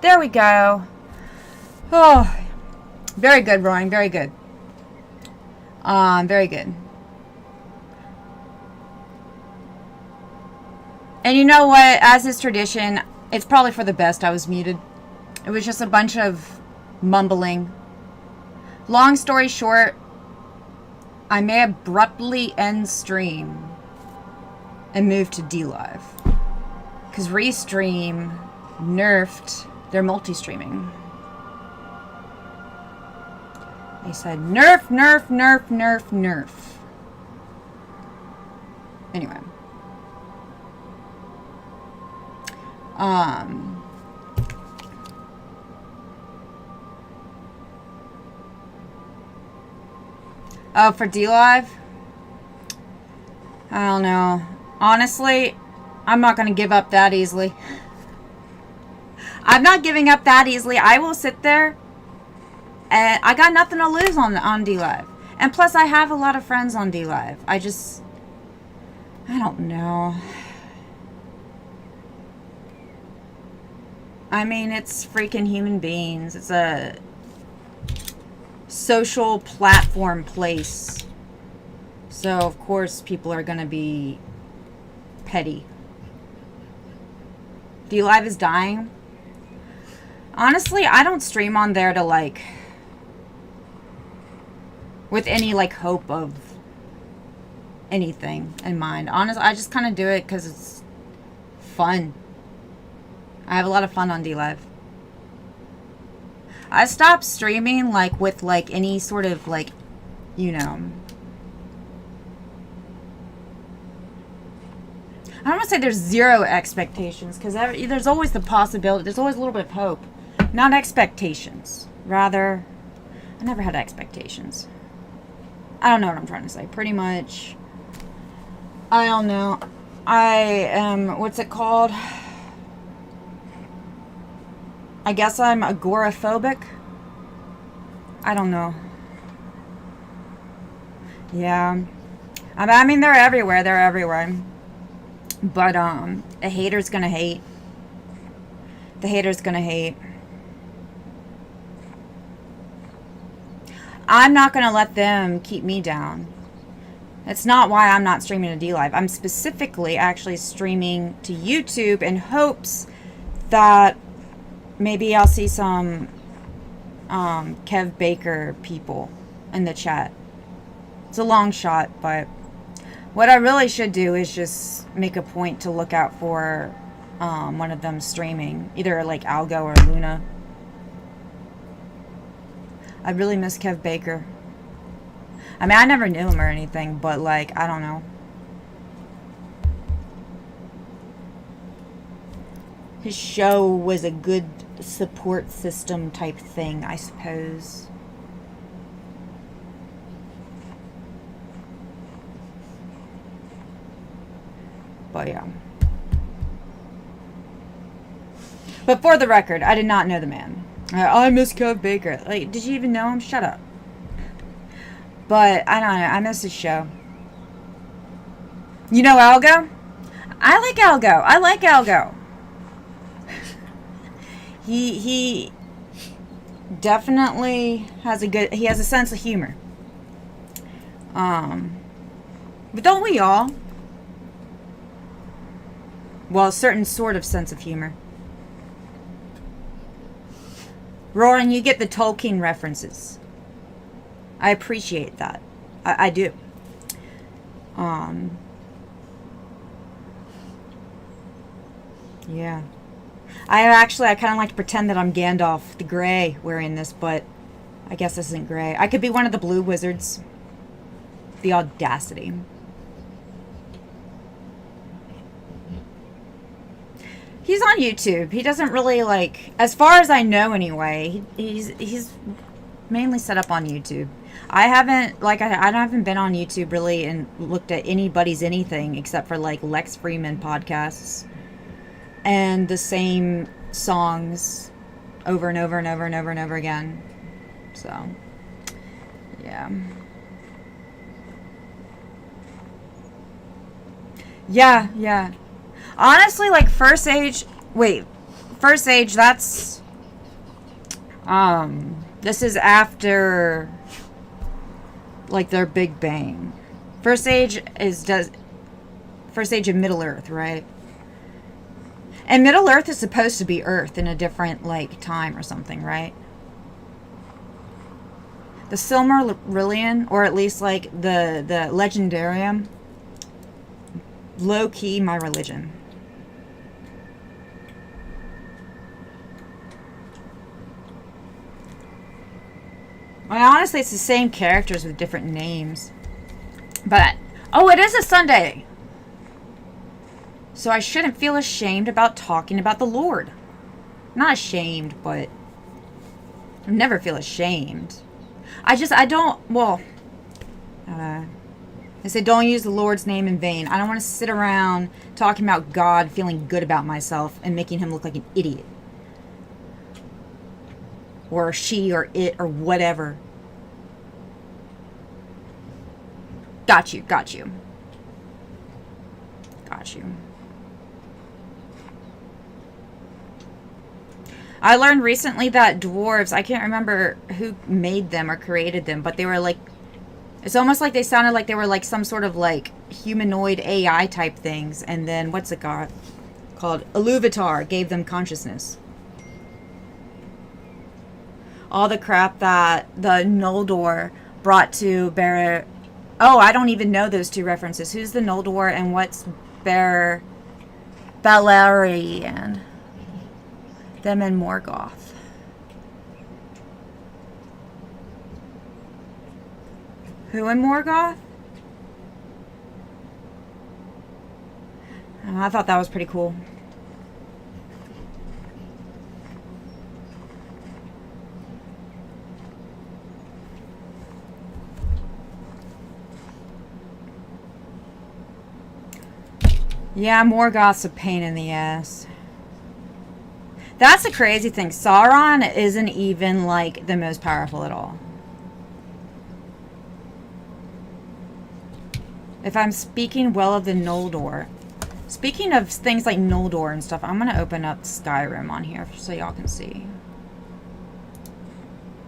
There we go. Oh, very good, Roaring. Very good. Very good. And you know what? As is tradition, it's probably for the best I was muted. It was just a bunch of mumbling. Long story short, I may abruptly end stream and move to DLive. Because Restream nerfed their multi-streaming. They said nerf, nerf, nerf, nerf, nerf. Anyway. Oh, for DLive? I don't know. Honestly, I'm not going to give up that easily. I'm not giving up that easily. I will sit there and I got nothing to lose on DLive. And plus, I have a lot of friends on DLive. I don't know. I mean, it's freaking human beings. It's a social platform place. So, of course, people are going to be petty. DLive is dying. Honestly, I don't stream on there to, like, with any, like, hope of anything in mind. Honestly, I just kind of do it because it's fun. I have a lot of fun on DLive. I stopped streaming, like, with, like, any sort of, like, you know. I don't want to say there's zero expectations, because there's always the possibility, there's always a little bit of hope. Not expectations. Rather, I never had expectations. I don't know what I'm trying to say. Pretty much, I don't know. I am, what's it called? I guess I'm agoraphobic. I don't know. Yeah. I mean, they're everywhere. They're everywhere. But, a hater's gonna hate. The hater's gonna hate. I'm not gonna let them keep me down. That's not why I'm not streaming to DLive. I'm specifically actually streaming to YouTube in hopes that maybe I'll see some Kev Baker people in the chat. It's a long shot, but what I really should do is just make a point to look out for one of them streaming. Either like Algo or Luna. I really miss Kev Baker. I mean, I never knew him or anything, but like, I don't know. His show was a good support system type thing, I suppose. But yeah. But for the record, I did not know the man. I miss Kev Baker. Like, did you even know him? Shut up. But I don't know. I miss his show. You know Algo? I like Algo. I like Algo. He definitely has he has a sense of humor. But don't we all? Well, a certain sort of sense of humor. Roaring, you get the Tolkien references. I appreciate that. I do. Yeah. I kind of like to pretend that I'm Gandalf the Grey wearing this, but I guess this isn't Grey. I could be one of the blue wizards. The audacity. He's on YouTube. He doesn't really, like, as far as I know anyway, he's mainly set up on YouTube. I haven't, like, I haven't been on YouTube really and looked at anybody's anything except for, like, Lex Freeman podcasts and the same songs over and over and over and over and over again. So, yeah. Yeah. Honestly, like, First Age, that's This is after, like, their Big Bang. First age of Middle Earth, right? And Middle Earth is supposed to be Earth in a different, like, time or something, right? The Silmarillion, or at least, like, the Legendarium, low-key my religion. Well, honestly, it's the same characters with different names. But, oh, it is a Sunday! So I shouldn't feel ashamed about talking about the Lord. Not ashamed, but I never feel ashamed. I don't, well, they say don't use the Lord's name in vain. I don't want to sit around talking about God, feeling good about myself, and making him look like an idiot. Or she, or it, or whatever. Got you, got you. Got you. I learned recently that dwarves, I can't remember who made them or created them, but they were like, it's almost like they sounded like they were like some sort of like humanoid AI type things. And then, what's it called? Iluvatar gave them consciousness. All the crap that the Noldor brought to Ber... Oh, I don't even know those two references. Who's the Noldor and what's Balerion? Them and Morgoth. Who and Morgoth? Oh, I thought that was pretty cool. Yeah, Morgoth's a pain in the ass. That's the crazy thing. Sauron isn't even, like, the most powerful at all. If I'm speaking well of the Noldor. Speaking of things like Noldor and stuff, I'm going to open up Skyrim on here so y'all can see.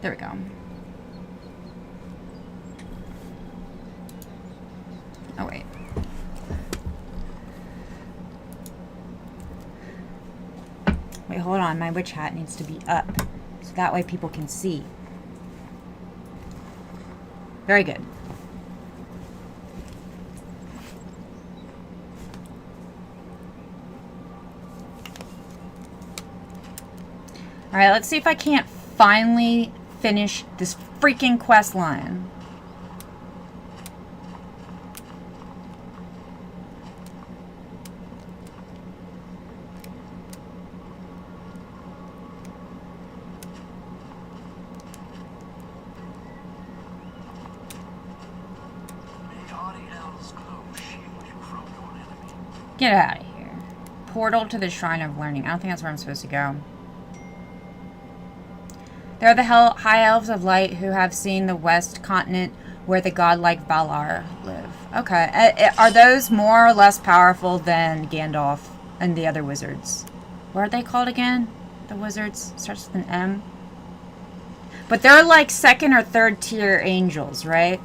There we go. Oh, wait. Wait, hold on. My witch hat needs to be up. So that way people can see. Very good. Alright, let's see if I can't finally finish this freaking quest line. Get out of here. Portal to the Shrine of Learning. I don't think that's where I'm supposed to go. There are the high elves of light who have seen the west continent where the godlike Valar live. Okay. Are those more or less powerful than Gandalf and the other wizards? What are they called again? The wizards? Starts with an M. But they're like second or third tier angels, right?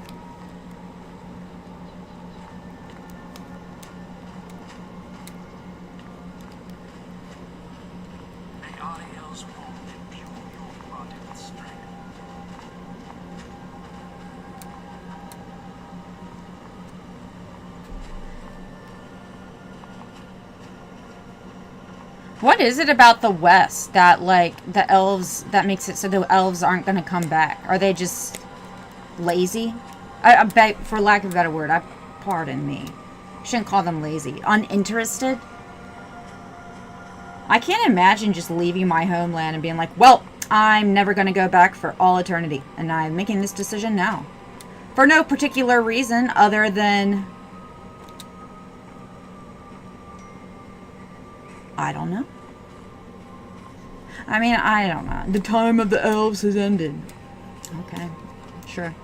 What is it about the West that, like, the elves, that makes it so the elves aren't going to come back? Are they just lazy? I bet, for lack of a better word, pardon me. Shouldn't call them lazy. Uninterested? I can't imagine just leaving my homeland and being like, well, I'm never going to go back for all eternity. And I'm making this decision now. For no particular reason other than... I don't know. I mean, I don't know. The time of the elves has ended. Okay, sure.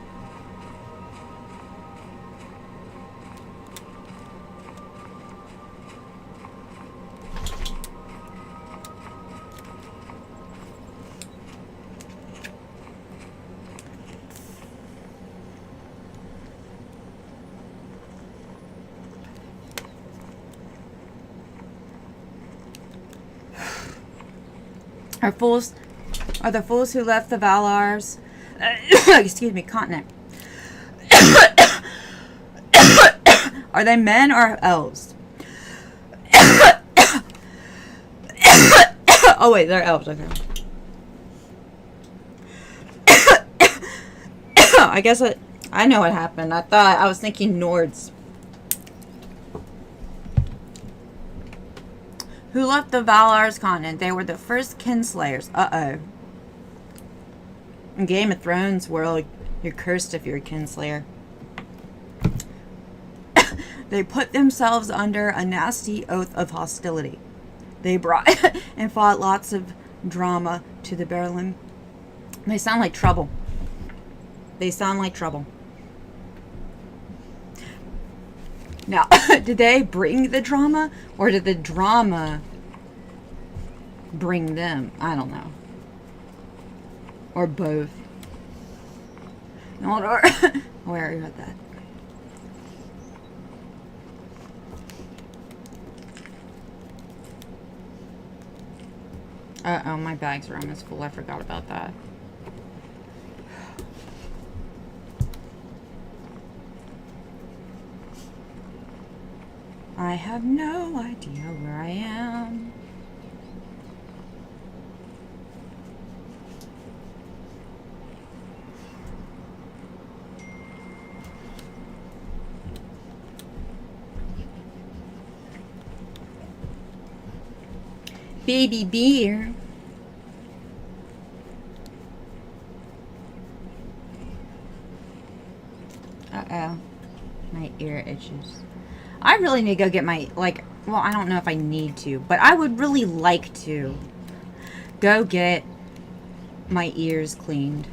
Are the fools who left the Valar's excuse me, continent. Are they men or elves? Oh wait, they're elves, okay. I guess I know what happened. I was thinking Nords. Who left the Valar's continent? They were the first kinslayers. Uh-oh. In Game of Thrones world, you're cursed if you're a kinslayer. They put themselves under a nasty oath of hostility. They brought and fought lots of drama to the Berlin. They sound like trouble. They sound like trouble. Now, did they bring the drama, or did the drama bring them? I don't know. Or both. No, or where are you at that? Uh-oh, my bags are almost full. I forgot about that. I have no idea where I am. Baby beer. Uh-oh. My ear itches. I really need to go get my, like, well, I don't know if I need to, but I would really like to go get my ears cleaned.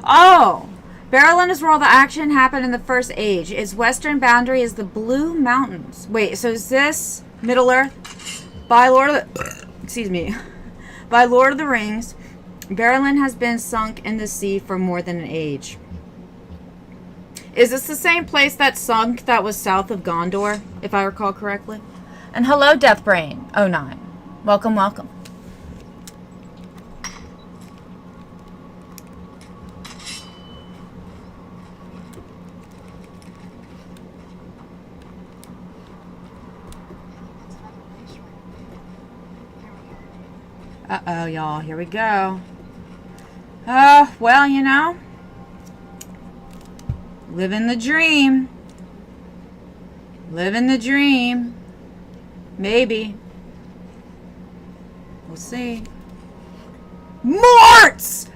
Oh! Berlin is where all the action happened in the First Age. Its western boundary is the Blue Mountains. Wait, so is this Middle Earth? By Lord of the... Excuse me. By Lord of the Rings, Berlin has been sunk in the sea for more than an age. Is this the same place that sunk that was south of Gondor, if I recall correctly? And hello, Deathbrain09. Welcome, welcome. Uh-oh, y'all. Here we go. Well, you know. Living the dream. Living the dream. Maybe. We'll see. Morts!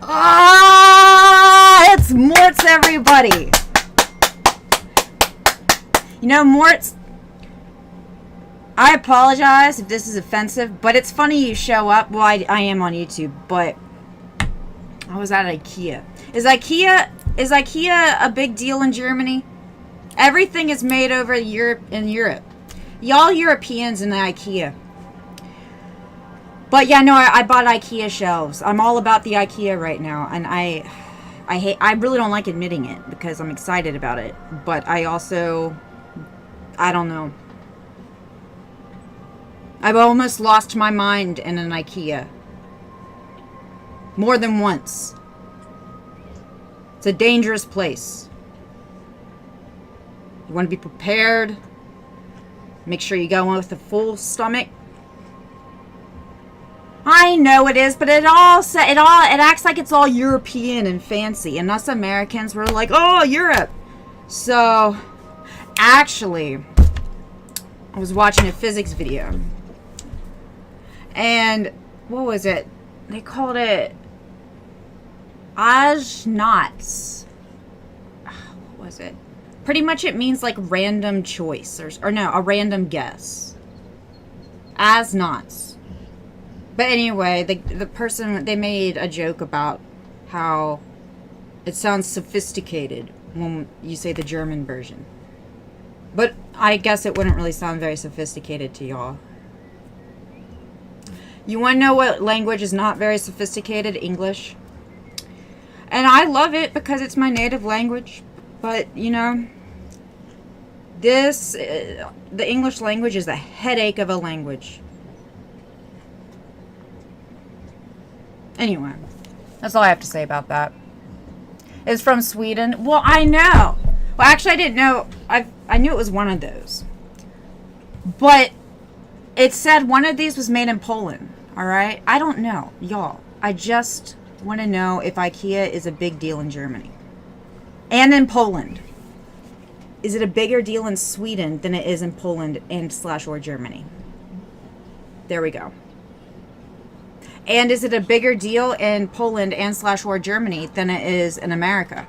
Ah! It's Morts, everybody! You know, Morts... I apologize if this is offensive, but it's funny you show up. Well, I am on YouTube, but I was at IKEA. Is IKEA a big deal in Germany? Everything is made over in Europe. Y'all Europeans in the IKEA. But yeah, no, I bought IKEA shelves. I'm all about the IKEA right now, and I really don't like admitting it because I'm excited about it, but I don't know. I've almost lost my mind in an IKEA. More than once. It's a dangerous place. You want to be prepared. Make sure you go in with a full stomach. I know it is, but it acts like it's all European and fancy, and us Americans, we're like, oh, Europe. So, actually, I was watching a physics video. And what was it? They called it Ajnats. What was it? Pretty much it means like random choice or no, a random guess. Asnauts. But anyway, the person, they made a joke about how it sounds sophisticated when you say the German version. But I guess it wouldn't really sound very sophisticated to y'all. You want to know what language is not very sophisticated? English. And I love it because it's my native language. But, you know, the English language is a headache of a language. Anyway, that's all I have to say about that. It's from Sweden. Well, I know. Well, actually, I didn't know. I knew it was one of those. But it said one of these was made in Poland. All right? I don't know, y'all. I just want to know if IKEA is a big deal in Germany. And in Poland. Is it a bigger deal in Sweden than it is in Poland and / or Germany? There we go. And is it a bigger deal in Poland and / or Germany than it is in America?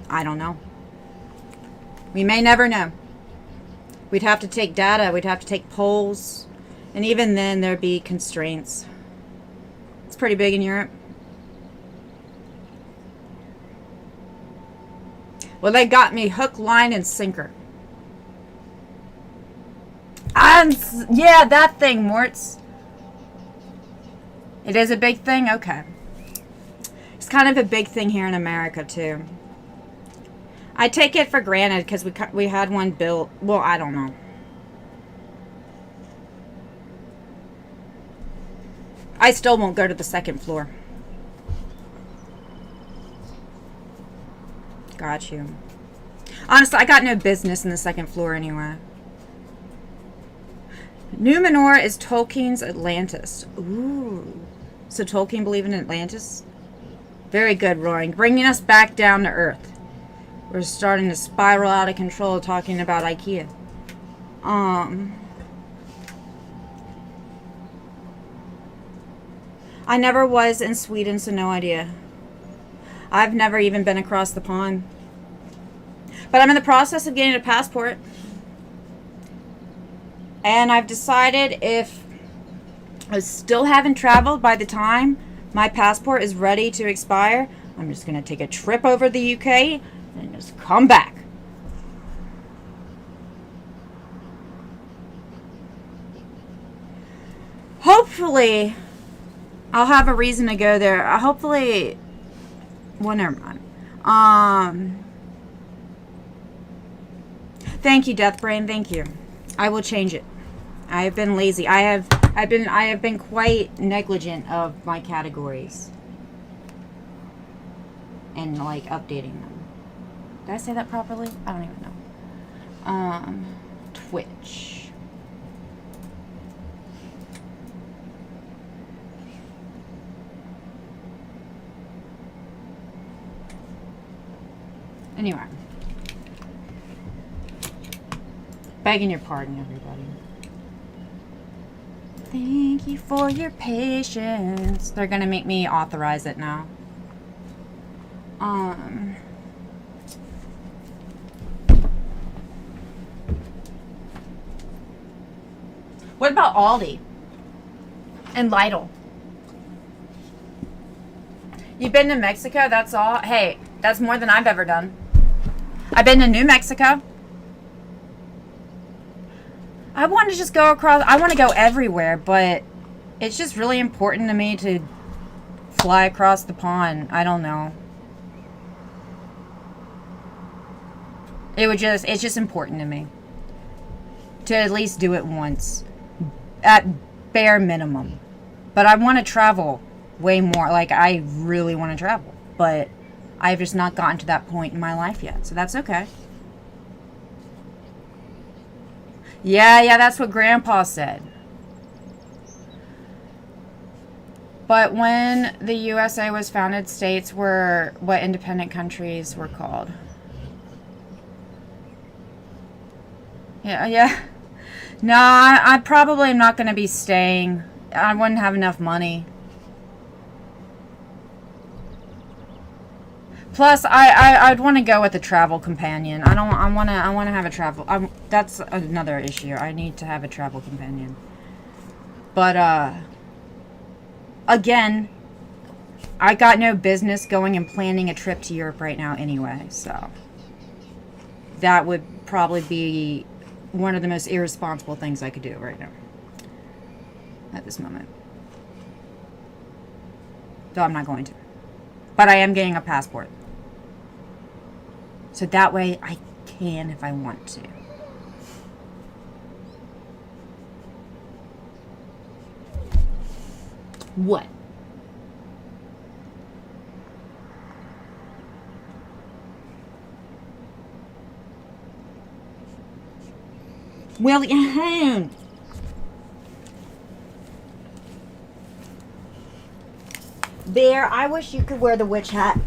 I don't know. We may never know. We'd have to take data. We'd have to take polls. And even then, there'd be constraints. It's pretty big in Europe. Well, they got me hook, line, and sinker. Yeah, that thing, Mortz. It is a big thing? Okay. It's kind of a big thing here in America, too. I take it for granted because we had one built. Well, I don't know. I still won't go to the second floor. Got you. Honestly, I got no business in the second floor anyway. Numenor is Tolkien's Atlantis. Ooh. So Tolkien believed in Atlantis? Very good, Roaring. Bringing us back down to Earth. We're starting to spiral out of control talking about IKEA. I never was in Sweden, so no idea. I've never even been across the pond. But I'm in the process of getting a passport. And I've decided if I still haven't traveled by the time my passport is ready to expire, I'm just going to take a trip over the UK and just come back. Hopefully, I'll have a reason to go there. Hopefully, well, never mind. Thank you, Deathbrain. Thank you. I will change it. I have been lazy. I have been quite negligent of my categories and like updating them. Did I say that properly? I don't even know. Twitch. Anyway. Begging your pardon, everybody. Thank you for your patience. They're gonna make me authorize it now. What about Aldi and Lidl? You've been to Mexico? That's all? Hey, that's more than I've ever done. I've been to New Mexico. I want to just go across. I want to go everywhere, but it's just really important to me to fly across the pond. I don't know. It's just important to me to at least do it once, at bare minimum. But I want to travel way more. Like, I really want to travel, but I've just not gotten to that point in my life yet, so that's okay. Yeah, that's what Grandpa said. But when the USA was founded, states were what independent countries were called. Yeah. No, I probably am not going to be staying. I wouldn't have enough money. Plus, I'd want to go with a travel companion. I want to have a travel. That's another issue. I need to have a travel companion. But, again, I got no business going and planning a trip to Europe right now anyway, so that would probably be one of the most irresponsible things I could do right now at this moment. Though I'm not going to. But I am getting a passport. So that way I can if I want to. What? Well, Bear, I wish you could wear the witch hat.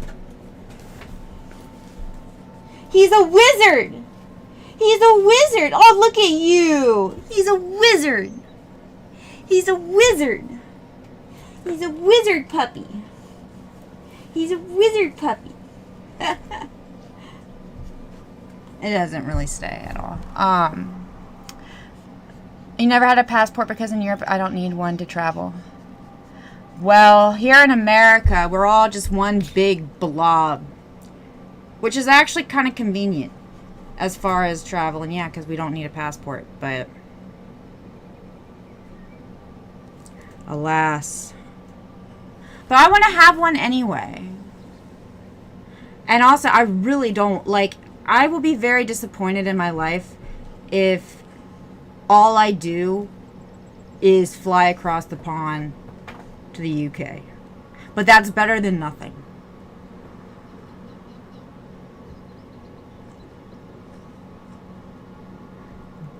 He's a wizard! He's a wizard! Oh, look at you! He's a wizard! He's a wizard! He's a wizard puppy! He's a wizard puppy! It doesn't really stay at all. You never had a passport because in Europe I don't need one to travel. Well, here in America, we're all just one big blob. Which is actually kind of convenient as far as traveling. Yeah, because we don't need a passport. But alas. But I want to have one anyway. And also, I really don't, like, I will be very disappointed in my life if all I do is fly across the pond to the UK. But that's better than nothing.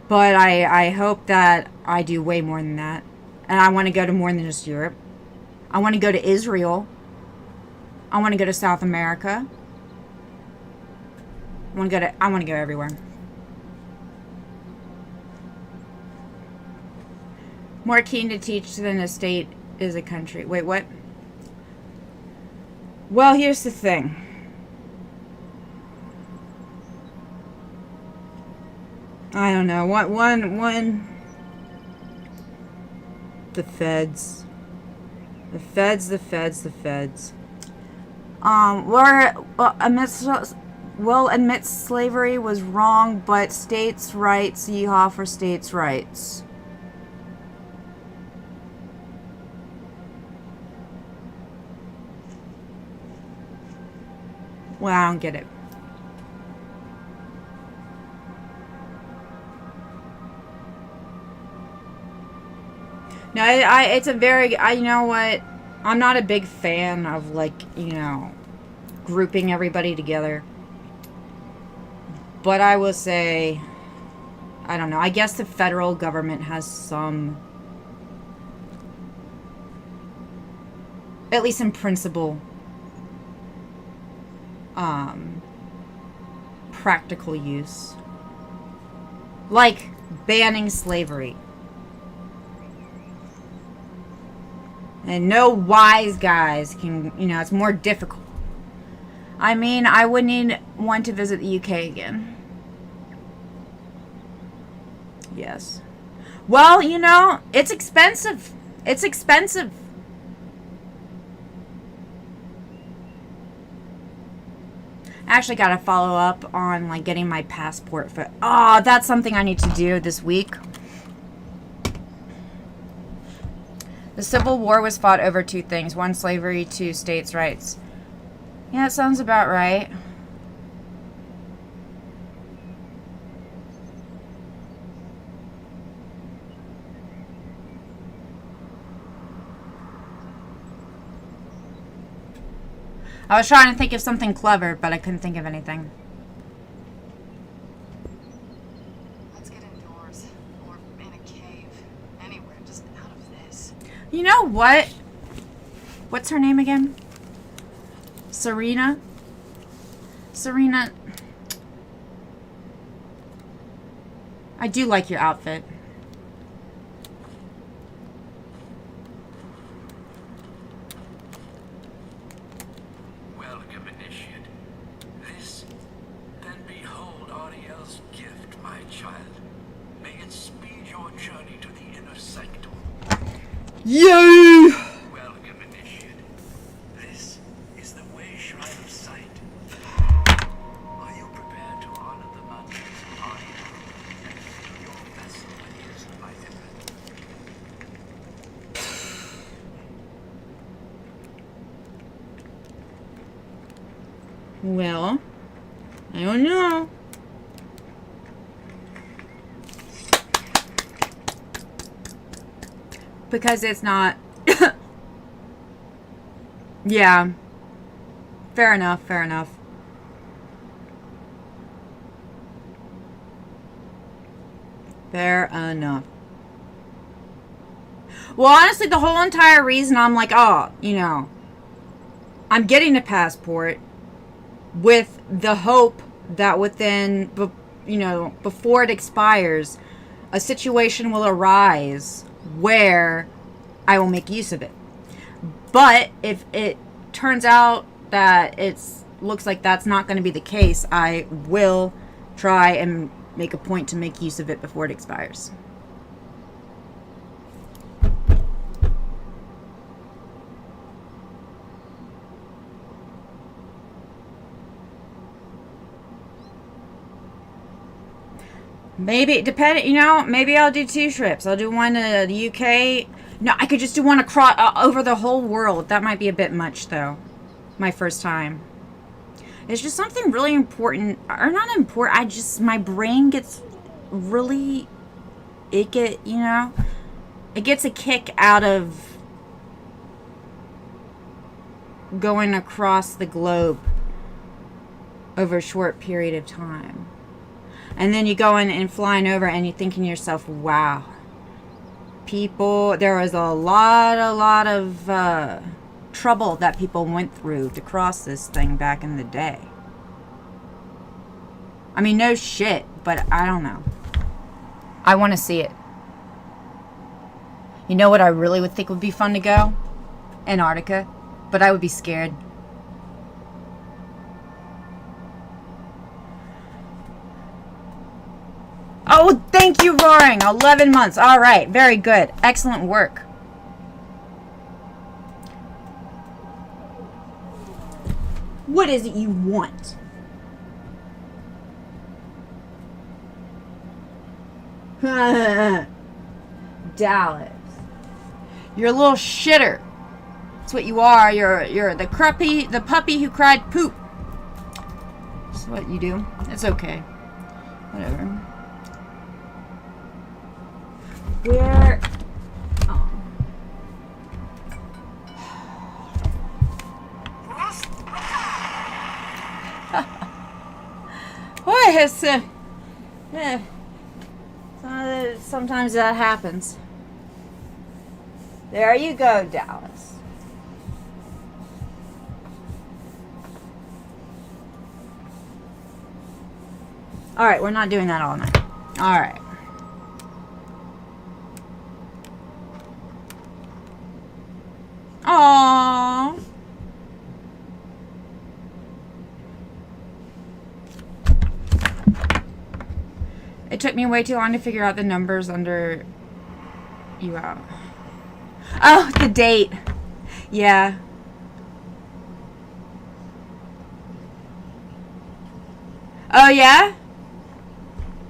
But I hope that I do way more than that. And I want to go to more than just Europe. I want to go to Israel. I want to go to South America. I want to go everywhere. More keen to teach than a state is a country. Wait, what? Well, here's the thing. I don't know. One. The feds. The feds. We'll admit slavery was wrong, but states' rights, yeehaw for states' rights. Well, I don't get it. No, it's a very, you know what? I'm not a big fan of, like, you know, grouping everybody together. But I will say, I don't know. I guess the federal government has some, at least in principle, practical use. Like banning slavery. And no wise guys can, you know, it's more difficult. I mean, I would need one to visit the UK again. Yes. Well, you know, it's expensive. It's expensive. I actually got to follow up on, like, getting my passport for... Oh, that's something I need to do this week. The Civil War was fought over two things. One, slavery. Two, states' rights. Yeah, it sounds about right. I was trying to think of something clever, but I couldn't think of anything. Let's get indoors. Or in a cave. Anywhere, just out of this. You know what? What's her name again? Serena? Serena. I do like your outfit. Welcome, initiate. This, then behold Ariel's gift, my child. May it speed your journey to the inner sanctum. Yay! Welcome, initiate. This is the way shrine of sight. Are you prepared to honor the mantras of Arya and fill your vessel with his light element? Well, I don't know. Because it's not. Yeah. Fair enough, fair enough. Fair enough. Well, honestly, the whole entire reason I'm like, oh, you know, I'm getting a passport with the hope that within, you know, before it expires, a situation will arise where I will make use of it. But if it turns out that looks like that's not going to be the case, I will try and make a point to make use of it before it expires. Maybe, depending, you know, maybe I'll do 2 trips. I'll do one to the UK. No, I could just do one across, over the whole world. That might be a bit much, though. My first time. It's just something really important, or not important, my brain gets really, you know, it gets a kick out of going across the globe over a short period of time. And then you go in and flying over and you're thinking to yourself, wow, there was a lot of trouble that people went through to cross this thing back in the day. I mean, no shit, but I don't know. I want to see it. You know what I really would think would be fun to go? Antarctica. But I would be scared. Oh, thank you, Roaring. 11 months. All right. Very good. Excellent work. What is it you want? Dallas. You're a little shitter. That's what you are. You're the puppy who cried poop. That's what you do. It's okay. Whatever. Where? Oh. Boy, it's sometimes that happens. There you go, Dallas. All right, we're not doing that all night. All right. Aww. It took me way too long to figure out the numbers under you out. Oh, the date. Yeah. Oh, yeah?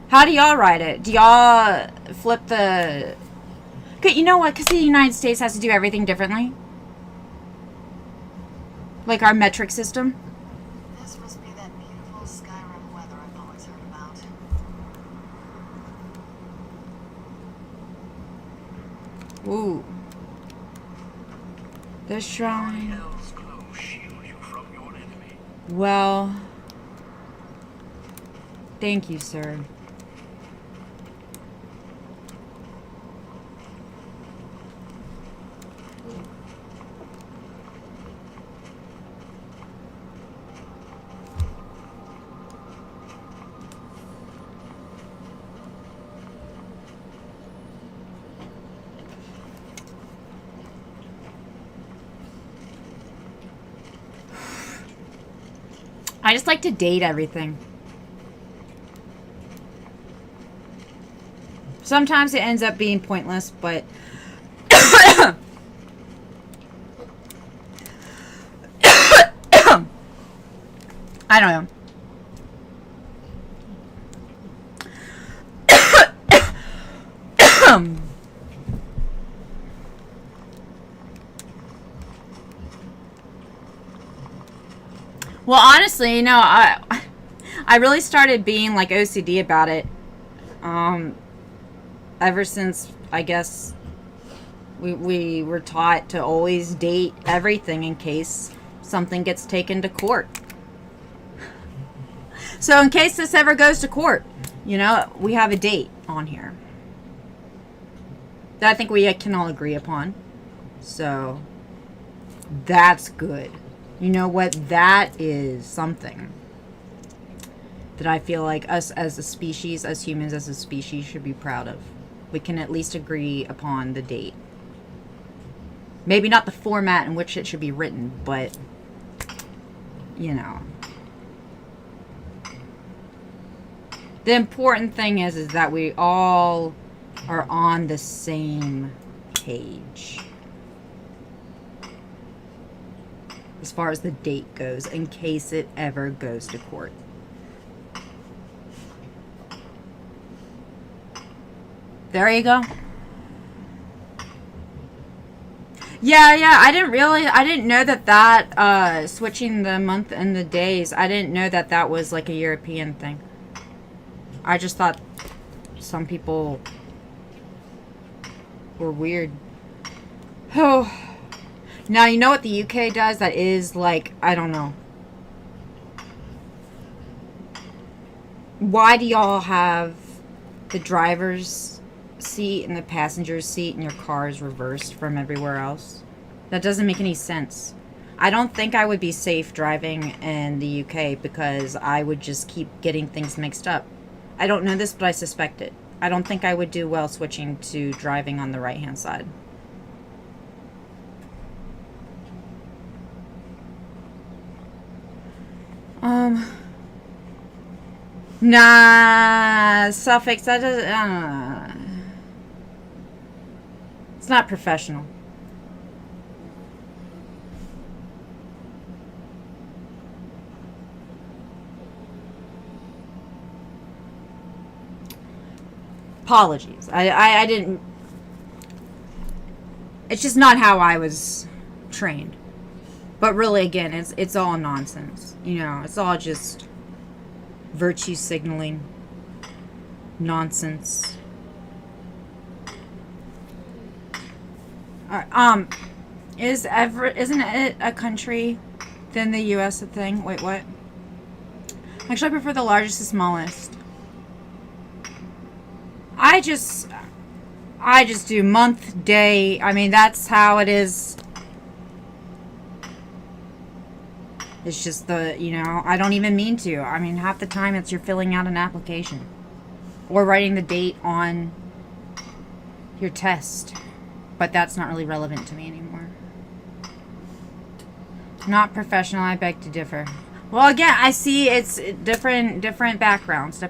How do y'all write it? Do y'all flip the... Okay, you know what? Because the United States has to do everything differently. Like our metric system. This must be that beautiful Skyrim weather I've always heard about. Ooh. The shrine. Hell's glow shield you from your enemy. Well, thank you, sir. I just like to date everything. Sometimes it ends up being pointless, but I don't know. Well, honestly, I really started being like OCD about it. Ever since, I guess, we were taught to always date everything in case something gets taken to court. So in case this ever goes to court, we have a date on here that I think we can all agree upon. So that's good. You know what? That is something that I feel like us as a species, as humans as a species, should be proud of. We can at least agree upon the date. Maybe not the format in which it should be written, but, The important thing is that we all are on the same page as far as the date goes, in case it ever goes to court. There you go. Yeah, I didn't know that switching the month and the days, I didn't know that was like a European thing. I just thought some people were weird. Oh. Now, you know what the UK does that is like, I don't know. Why do y'all have the driver's seat and the passenger's seat in your cars reversed from everywhere else? That doesn't make any sense. I don't think I would be safe driving in the UK because I would just keep getting things mixed up. I don't know this, but I suspect it. I don't think I would do well switching to driving on the right-hand side. Nah, suffix, that doesn't, it's not professional. Apologies. I didn't, it's just not how I was trained. But really, again, it's all nonsense. It's all just virtue signaling nonsense. Isn't it a country than the US a thing? Wait, what? Actually, I prefer the largest to smallest. I just do month, day. I mean, that's how it is. It's just I don't even mean to. I mean, half the time you're filling out an application or writing the date on your test. But that's not really relevant to me anymore. Not professional, I beg to differ. Well, again, I see it's different backgrounds.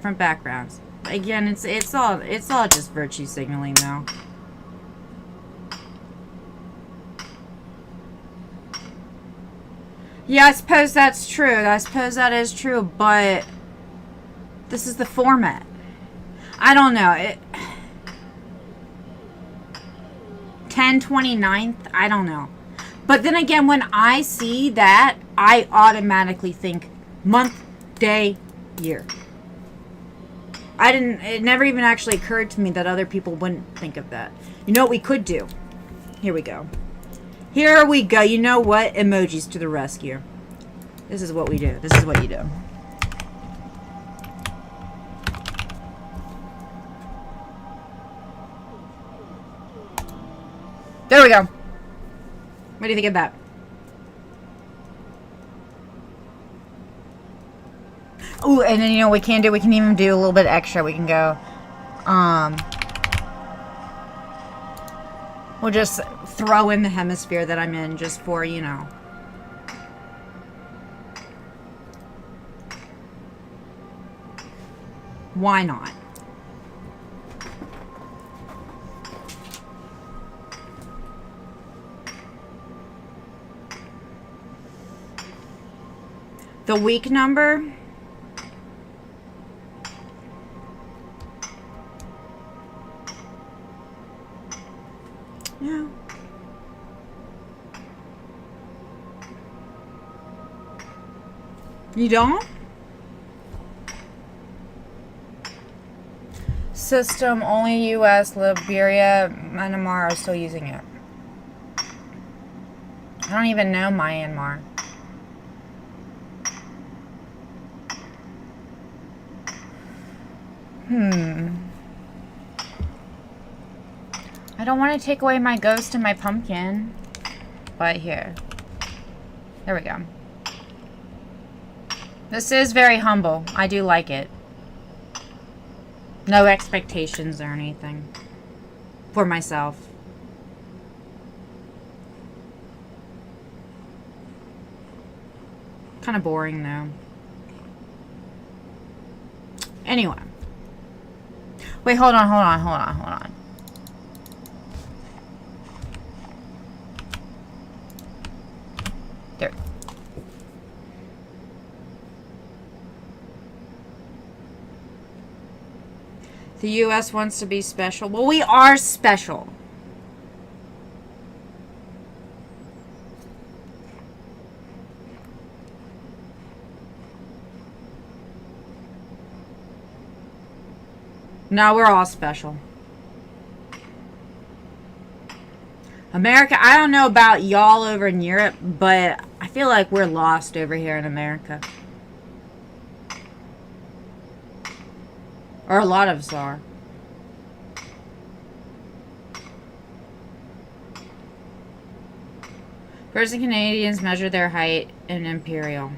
Again, it's all just virtue signaling though. Yeah, I suppose that's true. I suppose that is true, but this is the format. I don't know. 10/29th? I don't know. But then again, when I see that, I automatically think month, day, year. It never even actually occurred to me that other people wouldn't think of that. You know what we could do? Here we go. Here we go. You know what? Emojis to the rescue. This is what we do. This is what you do. There we go. What do you think of that? Ooh, and then we can even do a little bit extra. We can go, we'll just throw in the hemisphere that I'm in just for, why not? The week number. Yeah. You don't? System only US, Liberia, Myanmar are still using it. I don't even know Myanmar. I don't want to take away my ghost and my pumpkin. But here. There we go. This is very humble. I do like it. No expectations or anything. For myself. Kind of boring though. Anyway. Wait, hold on. There. The US wants to be special. Well, we are special. No, we're all special. America, I don't know about y'all over in Europe, but I feel like we're lost over here in America. Or a lot of us are. First, the Canadians measure their height in imperial.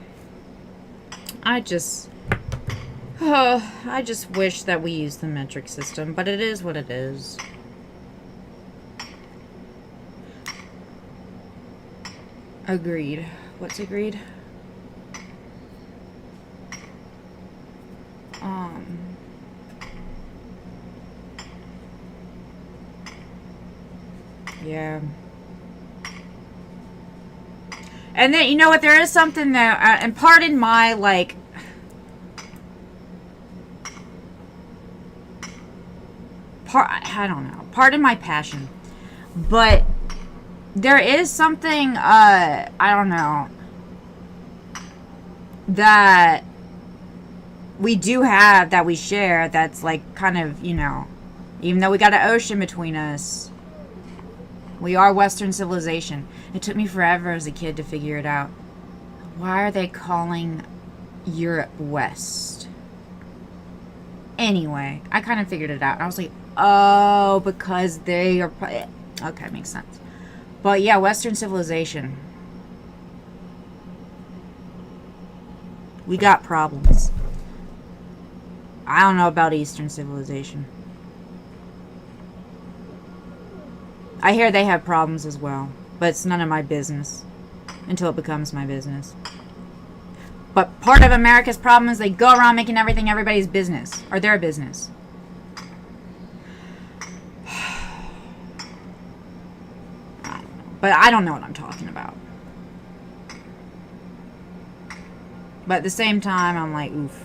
I just wish that we used the metric system, but it is what it is. Agreed. What's agreed? Yeah. And then, you know what, there is something that, and pardon my, like, I don't know, pardon my passion, but there is something, I don't know, that we do have, that we share, that's, like, kind of, you know, even though we got an ocean between us, we are Western civilization. It took me forever as a kid to figure it out. Why are they calling Europe West? Anyway, I kind of figured it out. I was like, oh, because they are... Okay, makes sense. But yeah, Western civilization. We got problems. I don't know about Eastern civilization. I hear they have problems as well, but it's none of my business until it becomes my business. But part of America's problem is they go around making everything everybody's business, or their business. But I don't know what I'm talking about. But at the same time, I'm like, oof.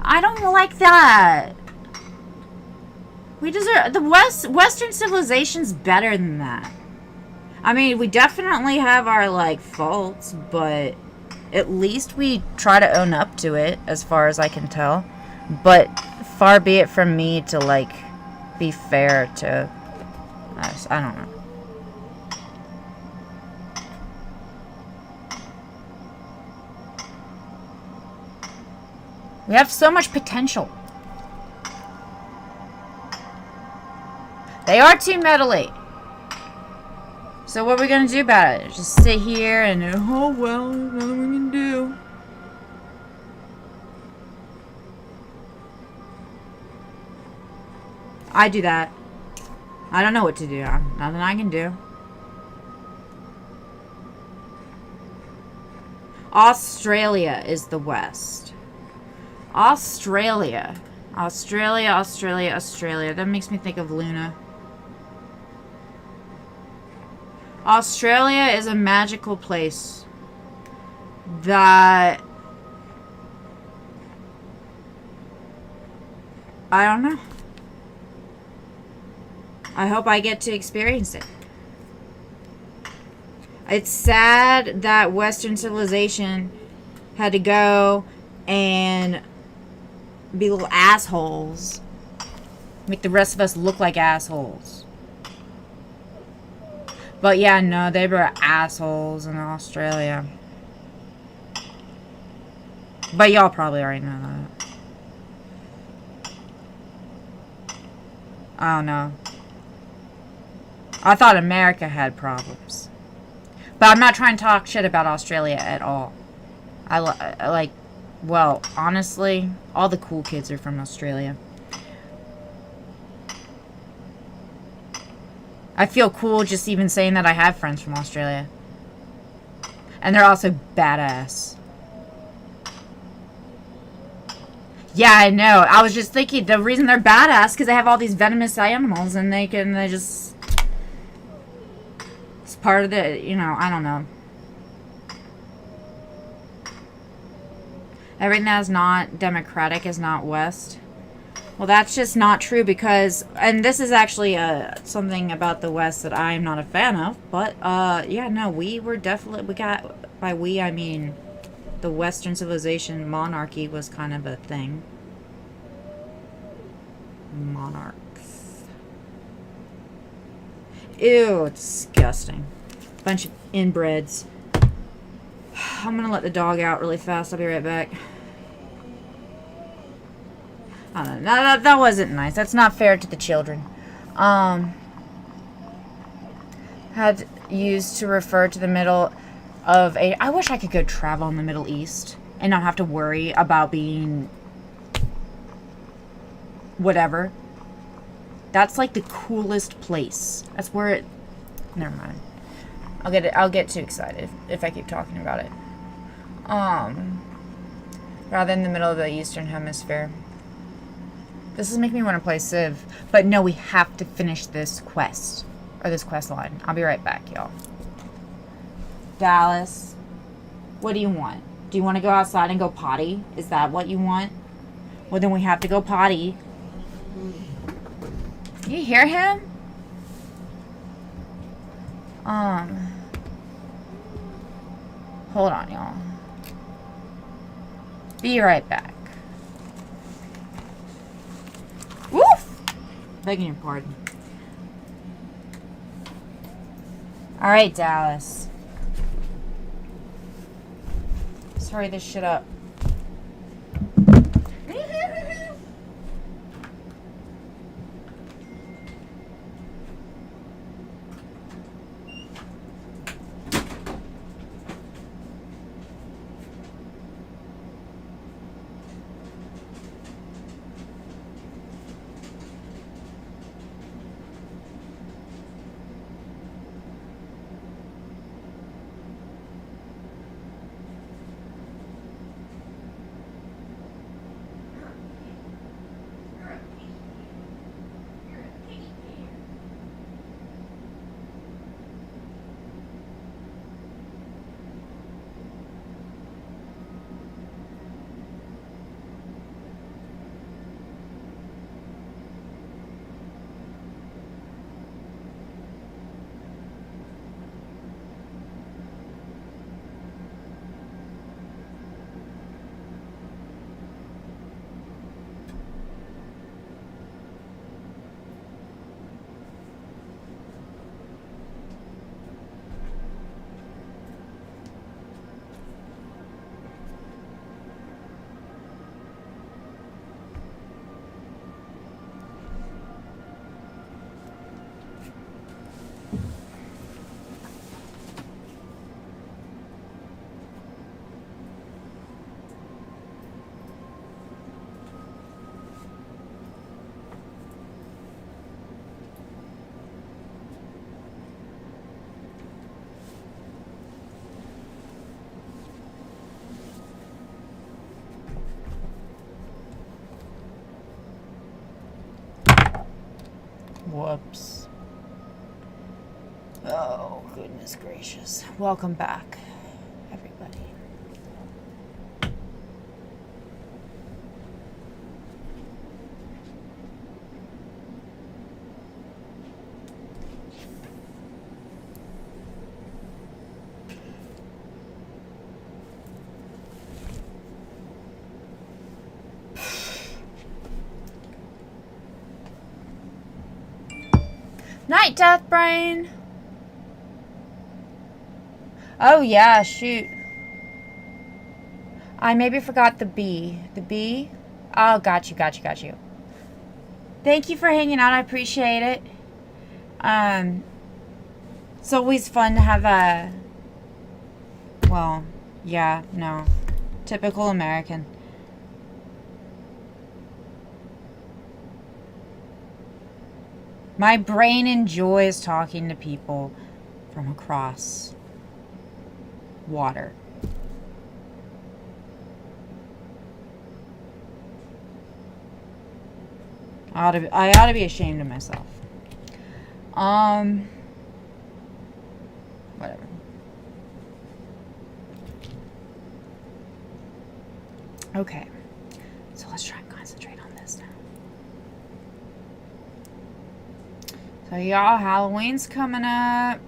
I don't like that. We deserve... The Western civilization's better than that. I mean, we definitely have our, like, faults, but at least we try to own up to it, as far as I can tell. But far be it from me to, like, be fair to us. I don't know. We have so much potential. They are too metally. So what are we going to do about it? Just sit here and, oh, well, there's nothing we can do. I do that. I don't know what to do. Nothing I can do. Australia is the West. Australia. Australia. That makes me think of Luna. Australia is a magical place that I don't know. I hope I get to experience it. It's sad that Western civilization had to go and be little assholes. Make the rest of us look like assholes. But yeah, no, they were assholes in Australia. But y'all probably already know that. I don't know. I thought America had problems. But I'm not trying to talk shit about Australia at all. I like, well, honestly, all the cool kids are from Australia. I feel cool just even saying that I have friends from Australia. And they're also badass. Yeah, I know. I was just thinking the reason they're badass because they have all these venomous animals and they just... It's part of the, you know, I don't know. Everything that is not democratic is not West. Well, that's just not true because, and this is actually something about the West that I'm not a fan of, but yeah, no, we were definitely, we got, by we I mean the Western civilization, monarchy was kind of a thing. Monarchs. Ew, disgusting. Bunch of inbreds. I'm gonna let the dog out really fast, I'll be right back. I don't know. That wasn't nice. That's not fair to the children. Had used to refer to the middle of a... I wish I could go travel in the Middle East and not have to worry about being... whatever. That's like the coolest place. That's where it... Never mind. I'll get too excited if I keep talking about it. Rather than the middle of the Eastern Hemisphere. This is making me want to play Civ. But no, we have to finish this quest. Or this quest line. I'll be right back, y'all. Dallas. What do you want? Do you want to go outside and go potty? Is that what you want? Well, then we have to go potty. You hear him? Hold on, y'all. Be right back. Woof! Begging your pardon. Alright, Dallas. Let's hurry this shit up. Whoops. Oh, goodness gracious. Welcome back, everybody. Night, Death Brain. Oh, yeah, shoot. I maybe forgot the B. The B? Oh, got you. Thank you for hanging out. I appreciate it. It's always fun to have a... Well, yeah, no. Typical American. My brain enjoys talking to people from across water. I ought to be ashamed of myself. Whatever. Okay. So let's try and concentrate on this now. So y'all, Halloween's coming up.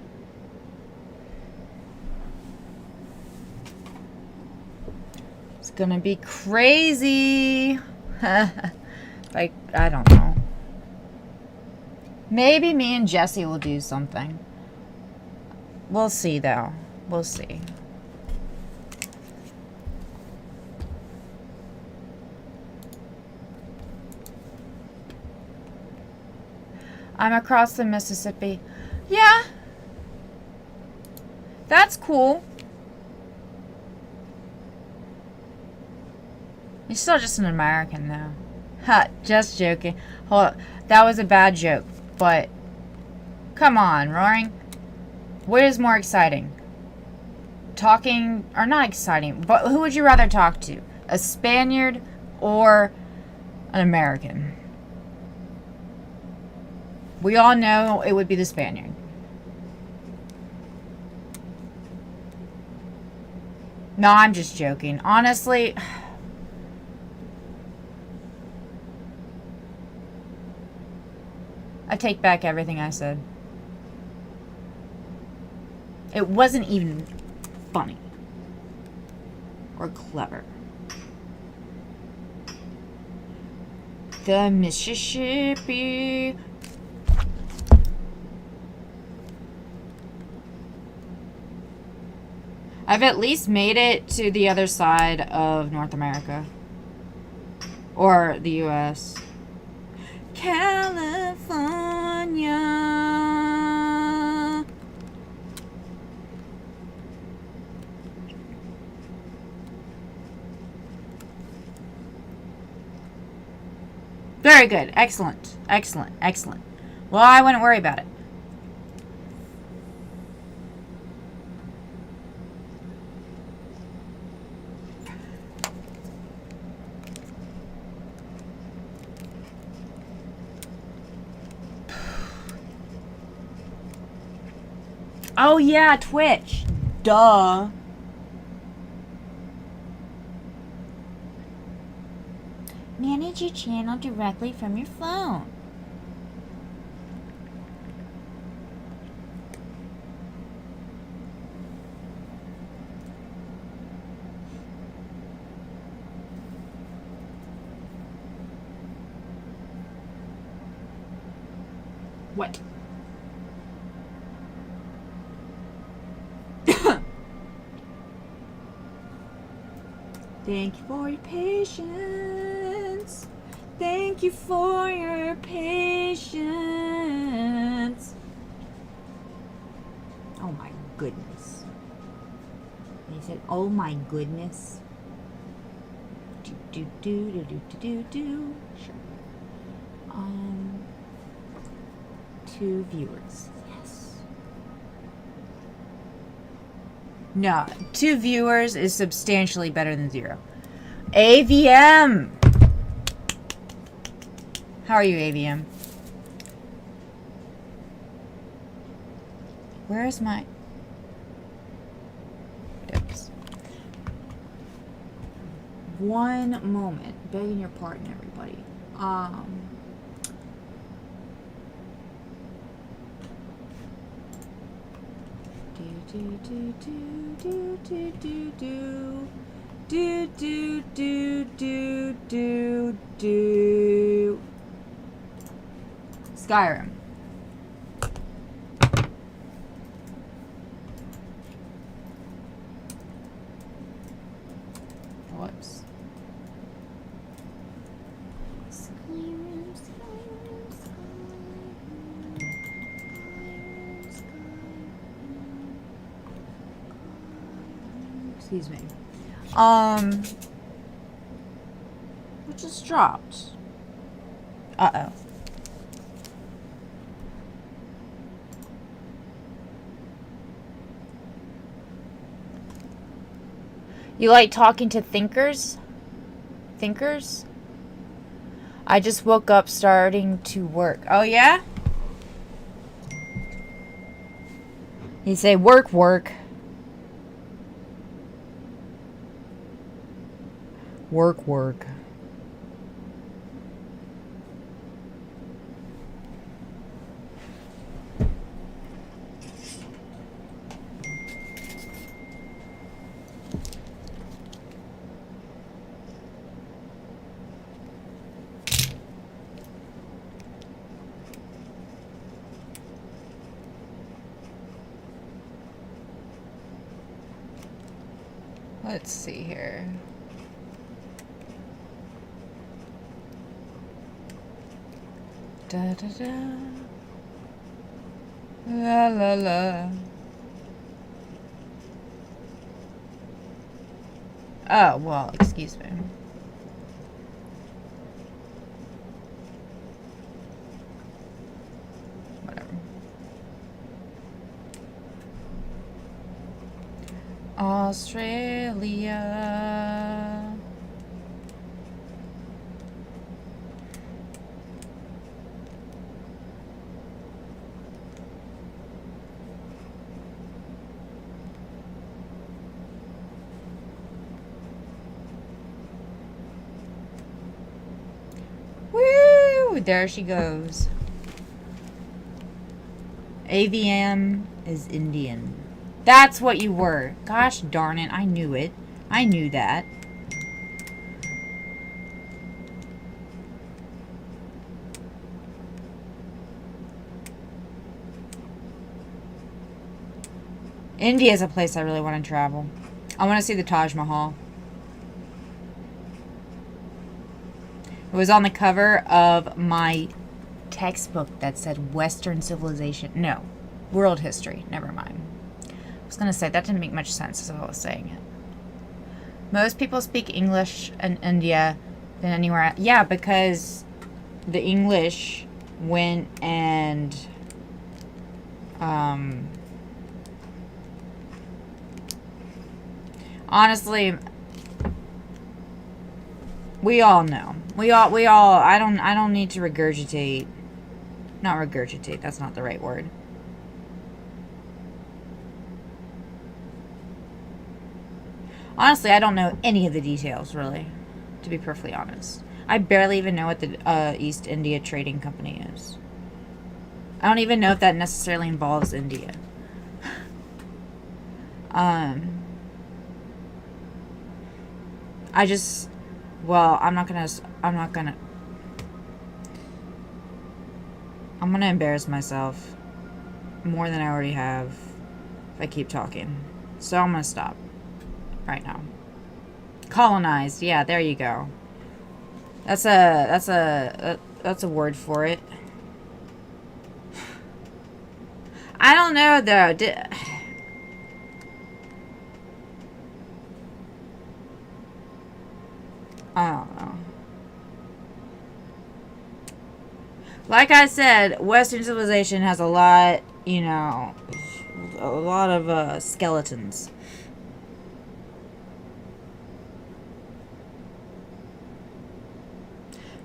It's gonna be crazy. Like, I don't know. Maybe me and Jesse will do something. We'll see, though. We'll see. I'm across the Mississippi. Yeah. That's cool. You're still just an American, though. Ha, just joking. Hold up. That was a bad joke, but come on, Roaring. What is more exciting? Talking, or not exciting, but who would you rather talk to? A Spaniard or an American? We all know it would be the Spaniard. No, I'm just joking. Honestly... I take back everything I said. It wasn't even funny. Or clever. The Mississippi. I've at least made it to the other side of North America. Or the U.S. California. Very good. Excellent. Excellent. Excellent. Well, I wouldn't worry about it. Oh, yeah, Twitch. Duh. Manage your channel directly from your phone. What? Thank you for your patience. Thank you for your patience. Oh my goodness. They said, oh my goodness. Do. Sure. 2 viewers. Yes. No, 2 viewers is substantially better than 0. AVM! How are you, AVM? Where's my... Oops. One moment. Begging your pardon, everybody. Skyrim. Whoops. Skyrim, Skyrim, Skyrim, Skyrim. Excuse me. What just dropped? Uh-oh. You like talking to thinkers? Thinkers? I just woke up starting to work. Oh, yeah? You say work, work. Work, work. Let's see here. Da da da. La la la. Oh, well, excuse me. Whatever. Australia. Woo! There she goes. AVM is Indian. That's what you were. Gosh darn it. I knew it. I knew that. India is a place I really want to travel. I want to see the Taj Mahal. It was on the cover of my textbook that said Western civilization. No, world history. Never mind. I was going to say, that didn't make much sense as I was saying it. Most people speak English in India than anywhere else. Yeah, because the English went and honestly, we all know. We all I don't need to regurgitate. Not regurgitate, that's not the right word. Honestly, I don't know any of the details, really, to be perfectly honest. I barely even know what the East India Trading Company is. I don't even know if that necessarily involves India. I just, well, I'm gonna embarrass myself more than I already have if I keep talking. So I'm gonna stop right now. Colonized, yeah, there you go. That's a word for it. I don't know though. I don't know. Like I said, Western civilization has a lot, you know, a lot of skeletons.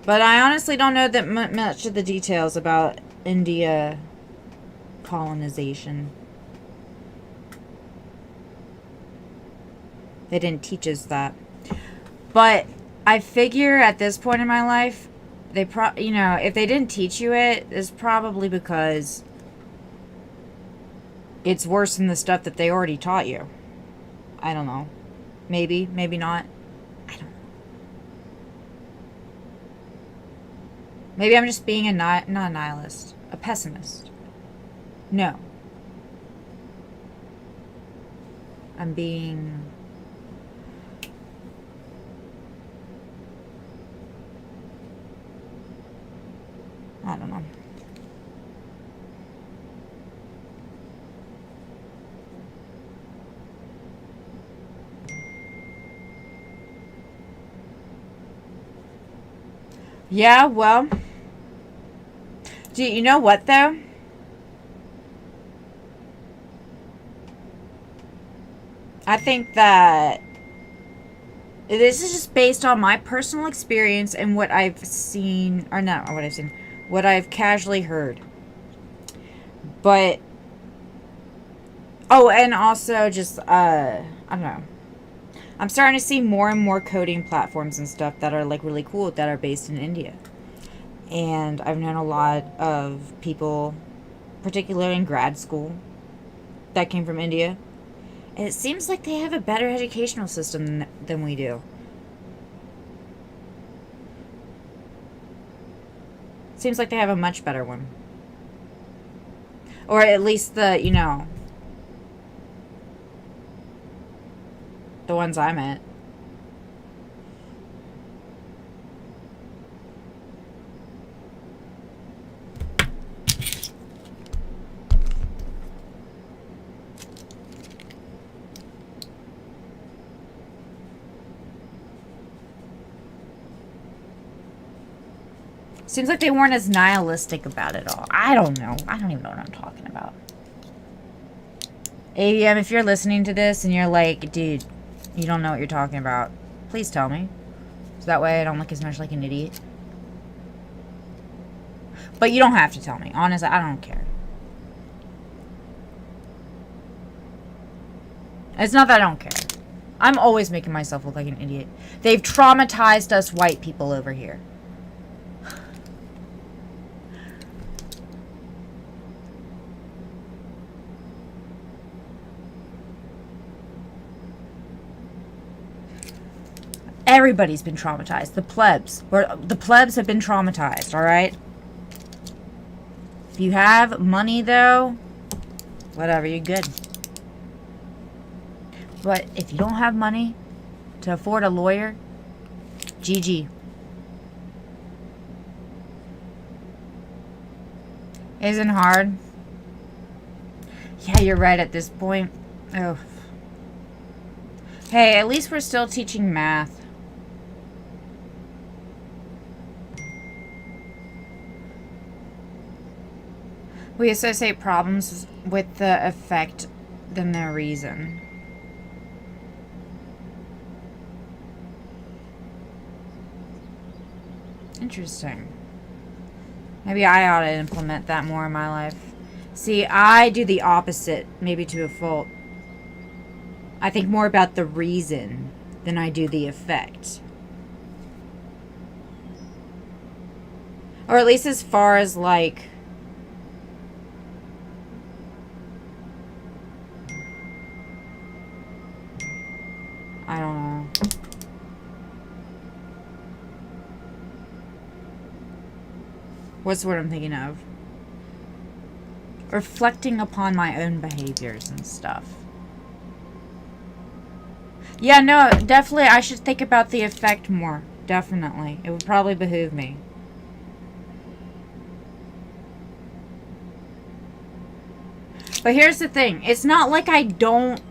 But I honestly don't know that much of the details about India colonization. They didn't teach us that. But I figure at this point in my life, they you know, if they didn't teach you it, it's probably because it's worse than the stuff that they already taught you. I don't know. Maybe, maybe not. I don't know. Maybe I'm just being not a nihilist, a pessimist. No. I'm being... I don't know. Yeah, well, do you know what though? I think that this is just based on my personal experience and what I've seen, or not what I've seen, what I've casually heard. But, oh, and also just, I don't know. I'm starting to see more and more coding platforms and stuff that are like really cool that are based in India. And I've known a lot of people, particularly in grad school, that came from India. And it seems like they have a better educational system than we do. Seems like they have a much better one. Or at least the, you know, the ones I'm at. Seems like they weren't as nihilistic about it all. I don't know. I don't even know what I'm talking about. ABM, if you're listening to this and you're like, dude, you don't know what you're talking about, please tell me. So that way I don't look as much like an idiot. But you don't have to tell me. Honestly, I don't care. It's not that I don't care. I'm always making myself look like an idiot. They've traumatized us white people over here. Everybody's been traumatized. The plebs. The plebs have been traumatized, alright? If you have money, though, whatever, you're good. But if you don't have money to afford a lawyer, GG. Isn't hard. Yeah, you're right at this point. Oh. Hey, at least we're still teaching math. We associate problems with the effect than the reason. Interesting. Maybe I ought to implement that more in my life. See, I do the opposite, maybe to a fault. I think more about the reason than I do the effect. Or at least as far as like... I don't know. What's the word I'm thinking of? Reflecting upon my own behaviors and stuff. Yeah, no, definitely I should think about the effect more. Definitely. It would probably behoove me. But here's the thing. It's not like I don't...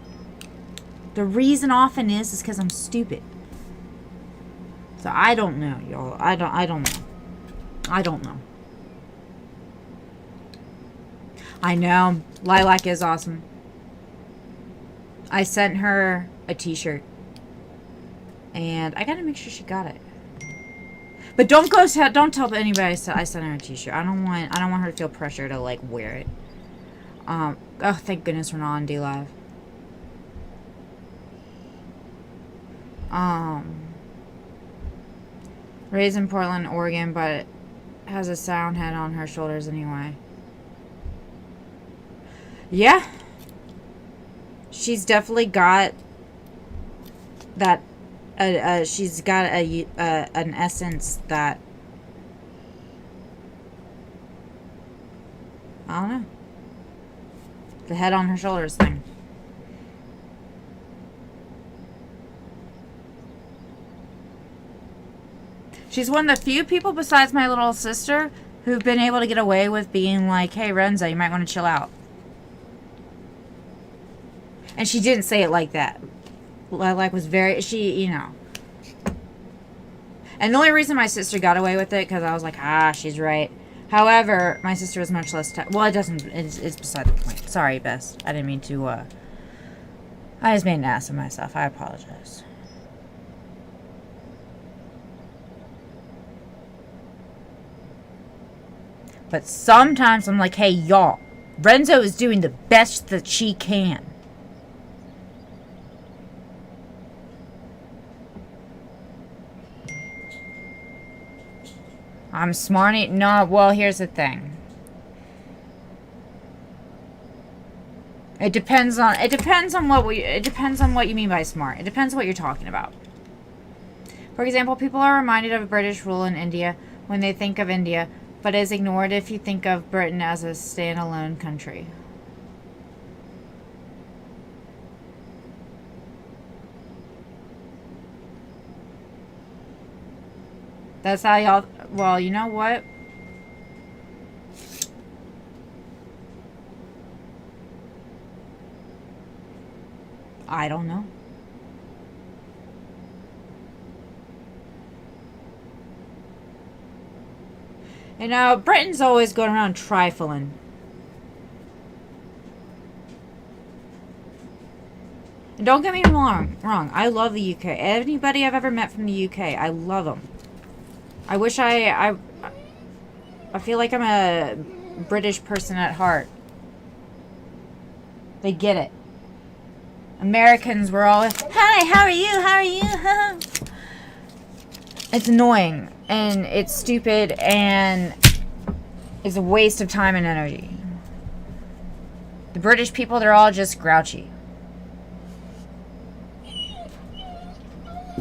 The reason often is because I'm stupid. So I don't know, y'all. I don't know. I don't know. I know. Lilac is awesome. I sent her a t-shirt. And I gotta make sure she got it. But don't tell anybody I sent her a t-shirt. I don't want her to feel pressure to like wear it. Oh, thank goodness we're not on D Live. Raised in Portland, Oregon, but has a sound head on her shoulders anyway. Yeah. She's definitely got that, she's got an essence that, I don't know. The head on her shoulders thing. She's one of the few people besides my little sister who've been able to get away with being like, hey, Renza, you might want to chill out. And she didn't say it like that. Like, was very, she, you know. And the only reason my sister got away with it, because I was like, she's right. However, my sister was much less, well, it doesn't, it's beside the point. Sorry, Bess. I didn't mean to, I just made an ass of myself. I apologize. But sometimes I'm like, hey, y'all, Renzo is doing the best that she can. I'm smart. No, well, here's the thing. It depends on what you mean by smart. It depends on what you're talking about. For example, people are reminded of British rule in India when they think of India, but is ignored if you think of Britain as a standalone country. That's how y'all... Well, you know what? I don't know. You know, Britain's always going around trifling. And don't get me wrong. I love the UK. Anybody I've ever met from the UK, I love them. I wish I feel like I'm a British person at heart. They get it. Americans were always, hi, how are you? How are you? It's annoying. And it's stupid. And it's a waste of time and energy. The British people, they're all just grouchy.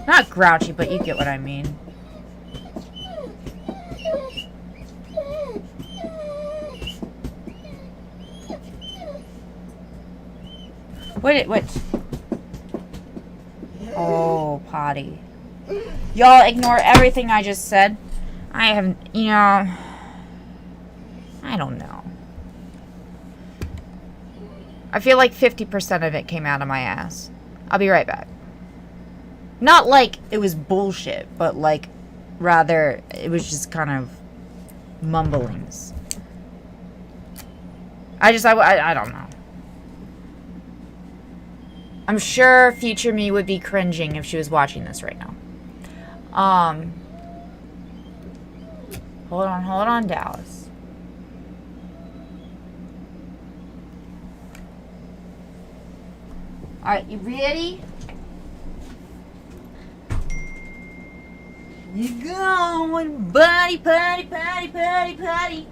Not grouchy, but you get what I mean. What? Oh, potty. Y'all ignore everything I just said. I haven't, you know, I don't know. I feel like 50% of it came out of my ass. I'll be right back. Not like it was bullshit, but like, rather, it was just kind of mumblings. I don't know. I'm sure future me would be cringing if she was watching this right now. Hold on, Dallas. Alright, you ready? You going body, potty, potty, potty, potty.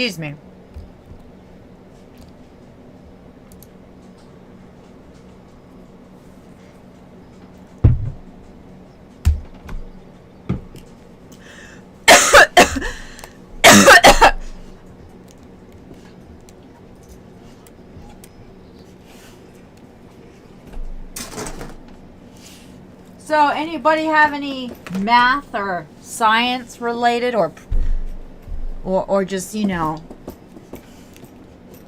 Excuse me. So, anybody have any math or science related or just, you know,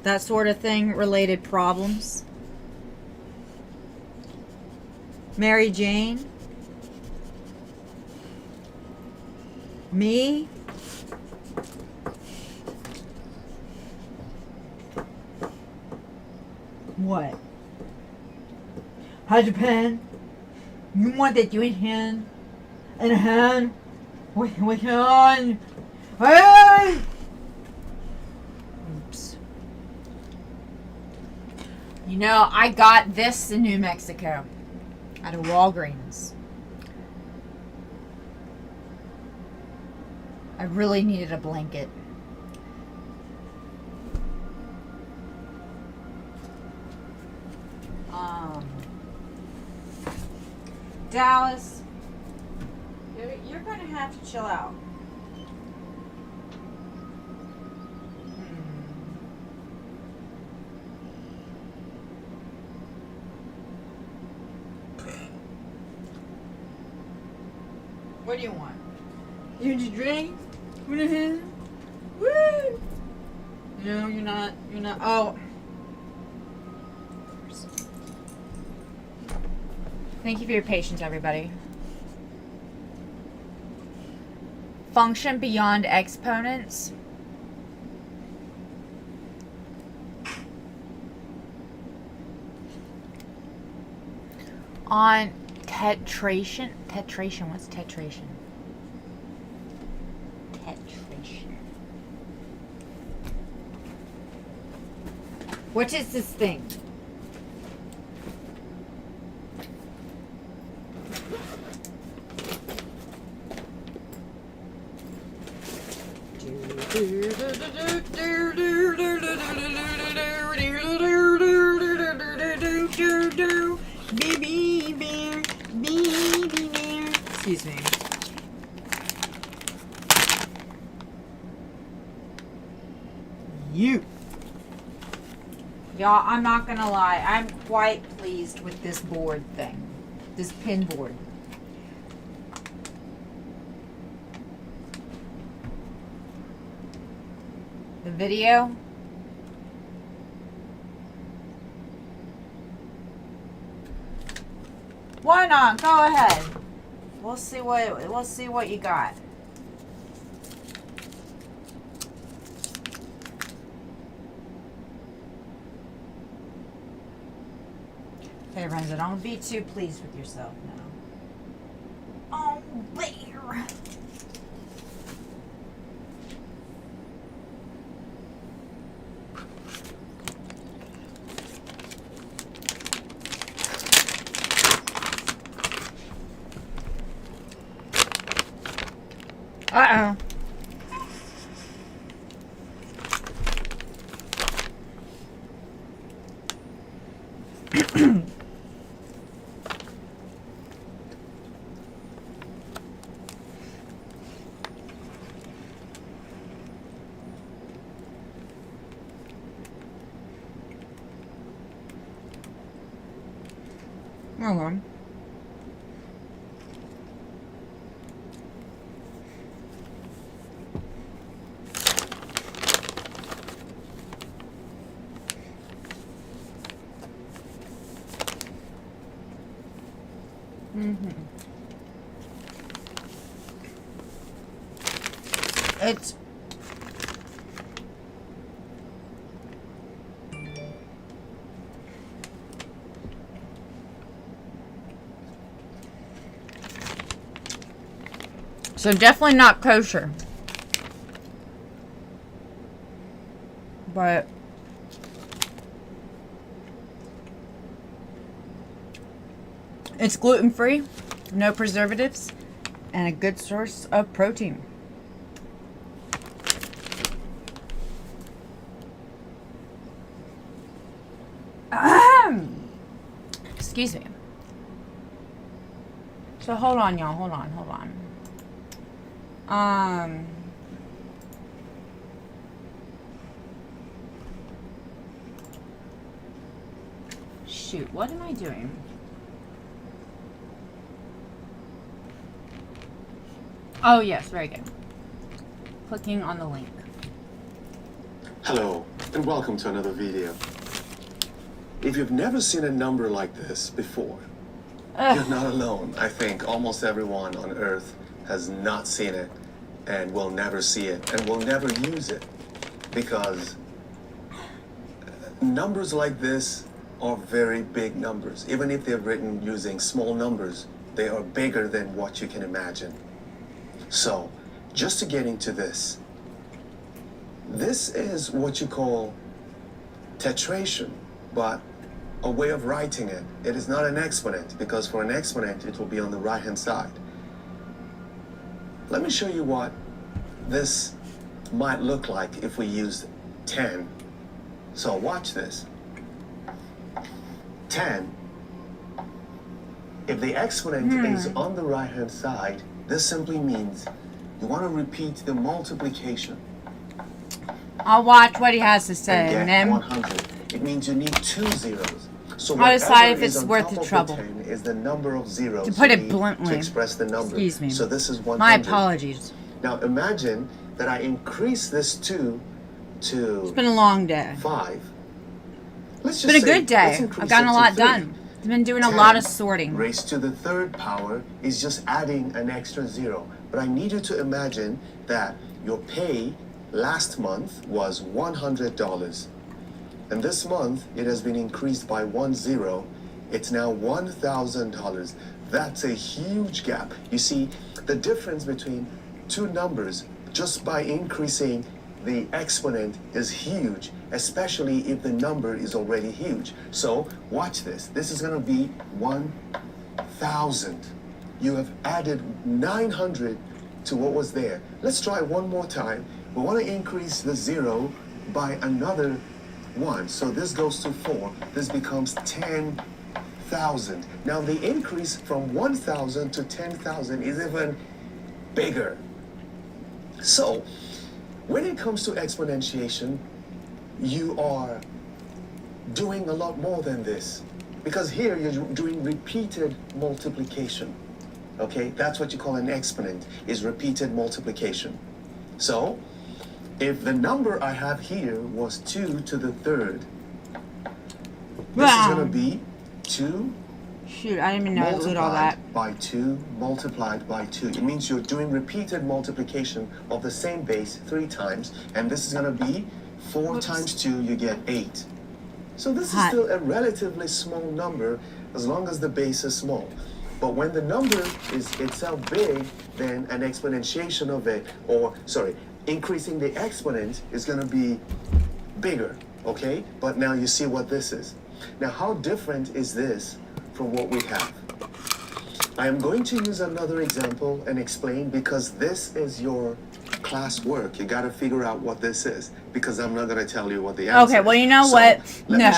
that sort of thing related problems? Mary Jane? Me? What? How's your pen? You want that doing hand and a hand with on. Hey! Oops. You know, I got this in New Mexico at a Walgreens. I really needed a blanket. Dallas, you're going to have to chill out. What do you want? You want to drink? What the hell? Woo! No, you're not. You're not. Oh. Thank you for your patience, everybody. Function beyond exponents. On tetration. Tetration. What's tetration? Tetration. What is this thing? Excuse me. Y'all, I'm not gonna lie. I'm quite pleased with this board thing. This pin board. The video. Why not? Go ahead. We'll see what you got. Okay, Renzo, don't be too pleased with yourself now. Oh, bear. Uh-oh. Hold on. It's so definitely not kosher, but it's gluten-free, no preservatives, and a good source of protein. Excuse me. So hold on, y'all. Hold on. Shoot, what am I doing? Oh, yes, very good. Clicking on the link. Hello, and welcome to another video. If you've never seen a number like this before, you're not alone. I think almost everyone on Earth has not seen it and will never see it and will never use it because numbers like this are very big numbers. Even if they're written using small numbers, they are bigger than what you can imagine. So, just to get into this is what you call tetration, but a way of writing it. It is not an exponent, because for an exponent, it will be on the right-hand side. Let me show you what this might look like if we used 10. So watch this. 10. If the exponent is on the right-hand side, this simply means you want to repeat the multiplication. I'll watch what he has to say, And and get then 100. It means you need 2 zeros. So I'll decide if whatever is it's on worth top the of trouble. 10 is the number of zeros To put you it need bluntly. to express the number. Excuse me. So this is 100. My apologies. Now imagine that I increase this 2 to It's been a long day. 5. Let's It's just been a say, good let's day. increase I've gotten it a to lot 3. done. I've been doing a 10 lot of sorting. raised to the 3rd power is just adding an extra 0. But I need you to imagine that your pay last month was $100. And this month, it has been increased by 1 0. It's now $1,000. That's a huge gap. You see, the difference between two numbers, just by increasing the exponent, is huge, especially if the number is already huge. So, watch this. This is going to be 1,000. You have added 900 to what was there. Let's try one more time. We want to increase the 0 by another 1. So this goes to 4. This becomes 10,000. Now the increase from 1,000 to 10,000 is even bigger. So when it comes to exponentiation, you are doing a lot more than this. Because here you're doing repeated multiplication. Okay, that's what you call an exponent, is repeated multiplication. So, if the number I have here was 2 to the 3rd, this is going to be 2 Shoot, I didn't even know to loot all that. multiplied by 2 multiplied by 2. It means you're doing repeated multiplication of the same base 3 times, and this is going to be 4 times 2, you get 8. So this is still a relatively small number as long as the base is small. But when the number is itself big, then an exponentiation of it, increasing the exponent is going to be bigger, okay? But now you see what this is. Now, how different is this from what we have? I am going to use another example and explain, because this is your class work. You got to figure out what this is, because I'm not going to tell you what the answer is. Okay, well, you know what? No.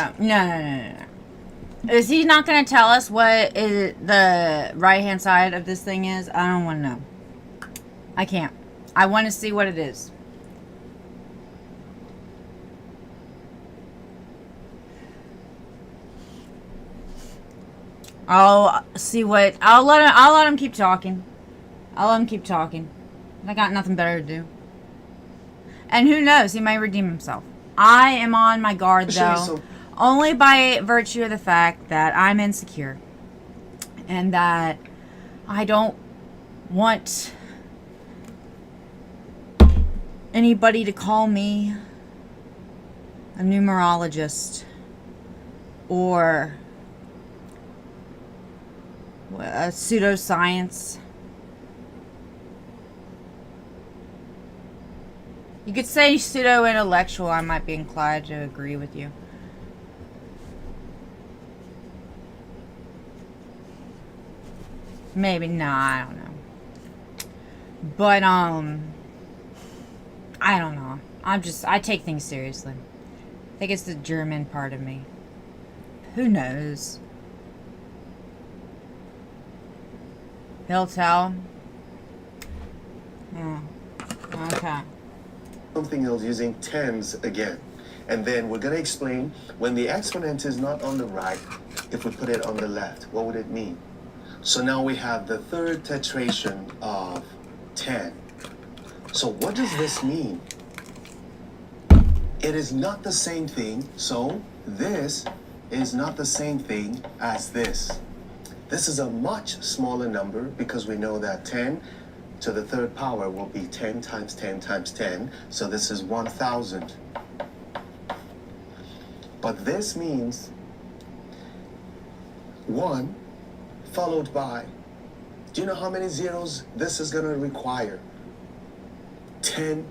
Is he not going to tell us what is the right-hand side of this thing is? I don't want to know. I can't. I want to see what it is. I'll see what... I'll let him keep talking. I'll let him keep talking. I got nothing better to do. And who knows? He may redeem himself. I am on my guard, though. Only by virtue of the fact that I'm insecure. And that I don't want anybody to call me a numerologist or a pseudoscience. You could say pseudo-intellectual. I might be inclined to agree with you. Maybe, nah, I don't know. But, I don't know. I take things seriously. I think it's the German part of me. Who knows? He'll tell. Yeah. Okay. Something else using tens again. And then we're going to explain when the exponent is not on the right, if we put it on the left, what would it mean? So now we have the third tetration of 10. So what does this mean? It is not the same thing. So this is not the same thing as this. This is a much smaller number because we know that 10 to the third power will be 10 times 10 times 10. So this is 1,000. But this means 1 followed by, do you know how many zeros this is going to require? 10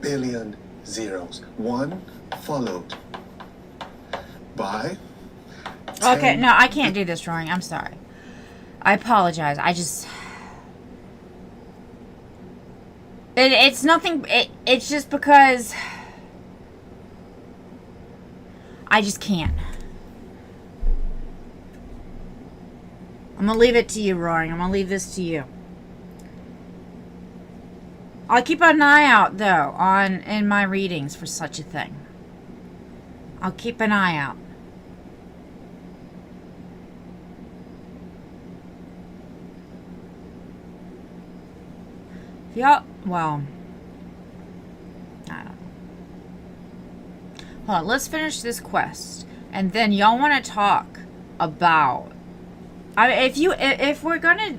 billion zeros. 1 followed by 10. Okay, no, I can't do this drawing. I'm sorry. I apologize. It's nothing. It's just because I just can't. I'm gonna leave it to you, Roaring. I'm gonna leave this to you. I'll keep an eye out though in my readings for such a thing. I'll keep an eye out. Yeah, well, I don't know. Hold on, let's finish this quest, and then y'all want to talk about. If we're gonna,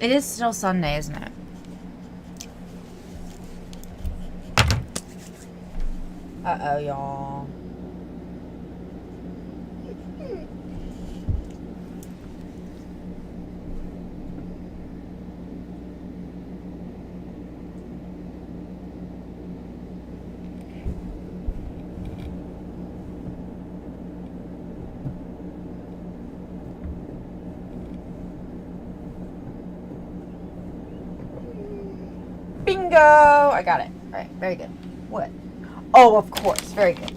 it is still Sunday, isn't it? Uh-oh, y'all. Bingo! I got it. All right, very good. What? Oh, of course. Very good.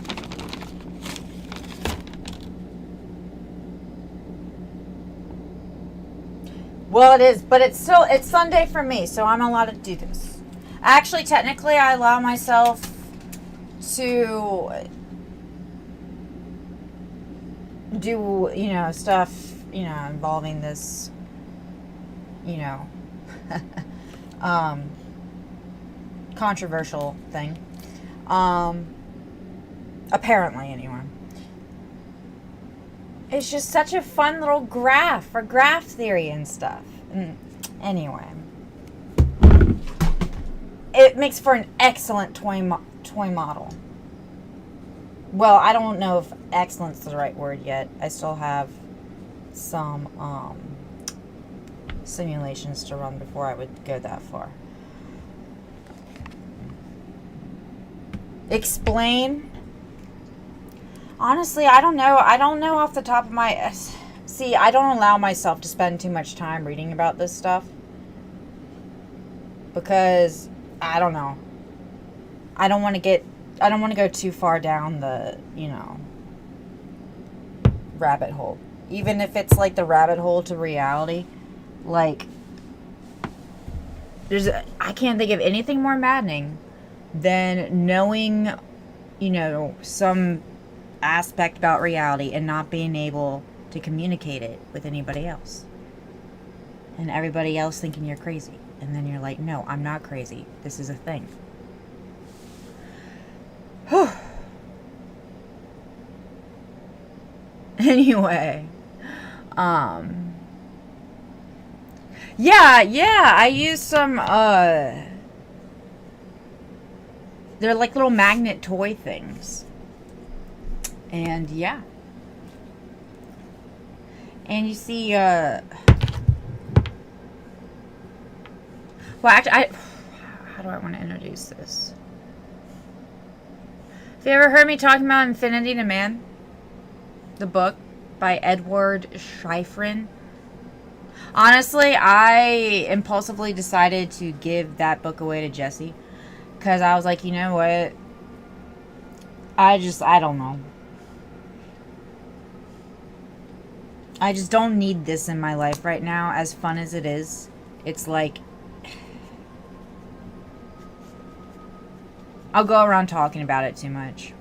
Well, it is, but it's Sunday for me, so I'm allowed to do this. Actually, technically, I allow myself to do, stuff, involving this, controversial thing. Apparently, anyway. It's just such a fun little graph for graph theory and stuff. Anyway. It makes for an excellent toy model. Well, I don't know if excellent's the right word yet. I still have some simulations to run before I would go that far. Explain. Honestly, I don't know. I don't know off the top of my... See, I don't allow myself to spend too much time reading about this stuff. Because, I don't know. I don't want to go too far down the, rabbit hole. Even if it's like the rabbit hole to reality. Like, I can't think of anything more maddening than knowing, some aspect about reality and not being able to communicate it with anybody else. And everybody else thinking you're crazy. And then you're like, no, I'm not crazy. This is a thing. Whew. Anyway. Yeah, I used some, they're like little magnet toy things. And yeah. And you see, well, actually, how do I want to introduce this? Have you ever heard me talking about Infinity to Man? The book by Edward Schifrin. Honestly, I impulsively decided to give that book away to Jesse. Because I was like, you know what? I don't know. I just don't need this in my life right now, as fun as it is. It's like, I'll go around talking about it too much.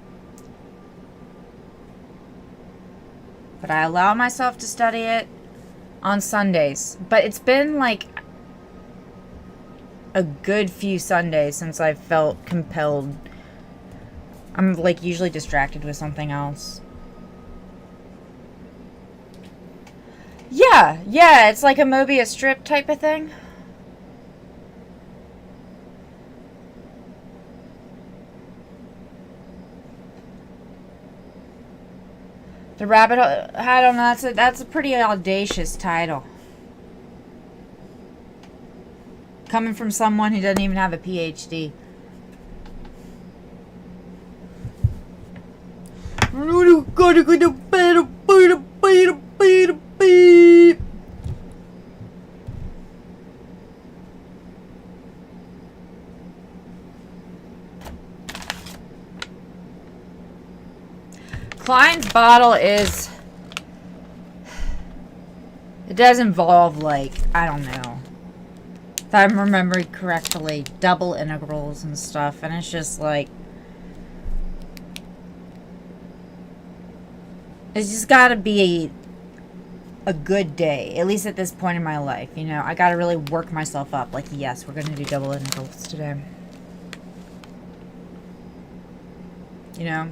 But I allow myself to study it on Sundays. But it's been like a good few Sundays since I've felt compelled. I'm like usually distracted with something else. Yeah, it's like a Mobius strip type of thing. The rabbit hole, I don't know, that's a pretty audacious title. Coming from someone who doesn't even have a PhD. Klein's bottle is, it does involve, like, I don't know, if I'm remembering correctly, double integrals and stuff, and it's just like, it's just gotta be a good day, at least at this point in my life, you know. I gotta really work myself up, like, yes, we're gonna do double integrals today, you know.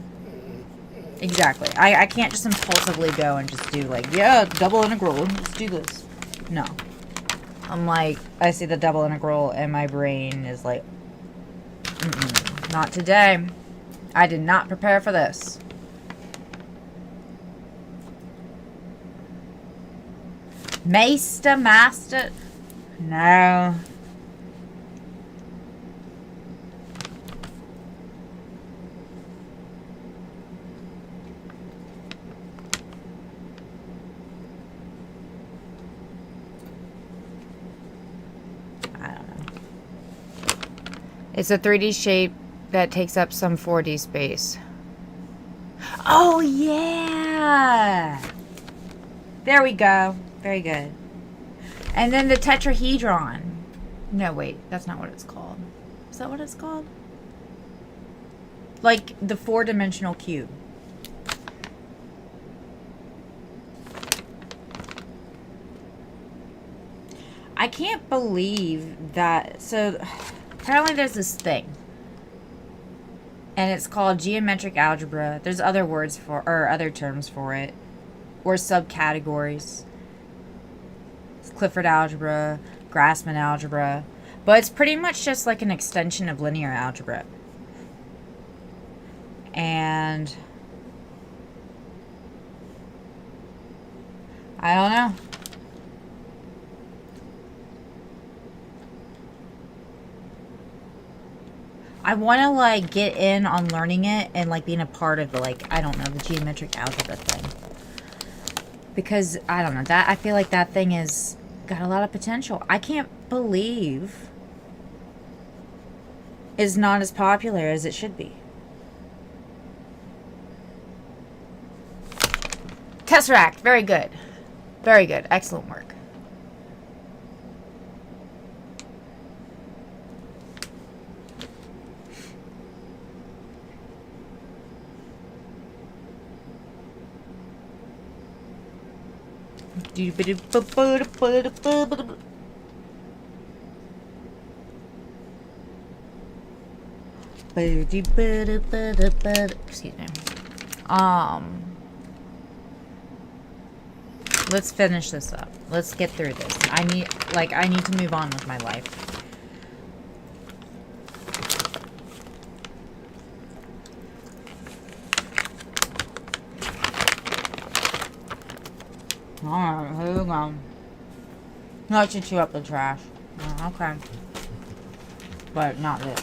Exactly. I can't just impulsively go and just do like, yeah, double integral, let's do this. No. I'm like, I see the double integral and my brain is like, not today. I did not prepare for this. Master. No. It's a 3D shape that takes up some 4D space. Oh, yeah! There we go. Very good. And then the tetrahedron. No, wait. That's not what it's called. Is that what it's called? Like the 4-dimensional cube. I can't believe that. So... apparently there's this thing, and it's called geometric algebra. There's other words for, or other terms for it, or subcategories. It's Clifford algebra, Grassmann algebra, but it's pretty much just like an extension of linear algebra. And I don't know. I want to, like, get in on learning it and, like, being a part of the, like, I don't know, the geometric algebra thing. Because, I don't know, that I feel like that thing has got a lot of potential. I can't believe it's not as popular as it should be. Tesseract, very good. Very good. Excellent work. Excuse me. Let's finish this up. Let's get through this. I need to move on with my life. Alright, here we go. Not to chew up the trash. Oh, okay. But not this.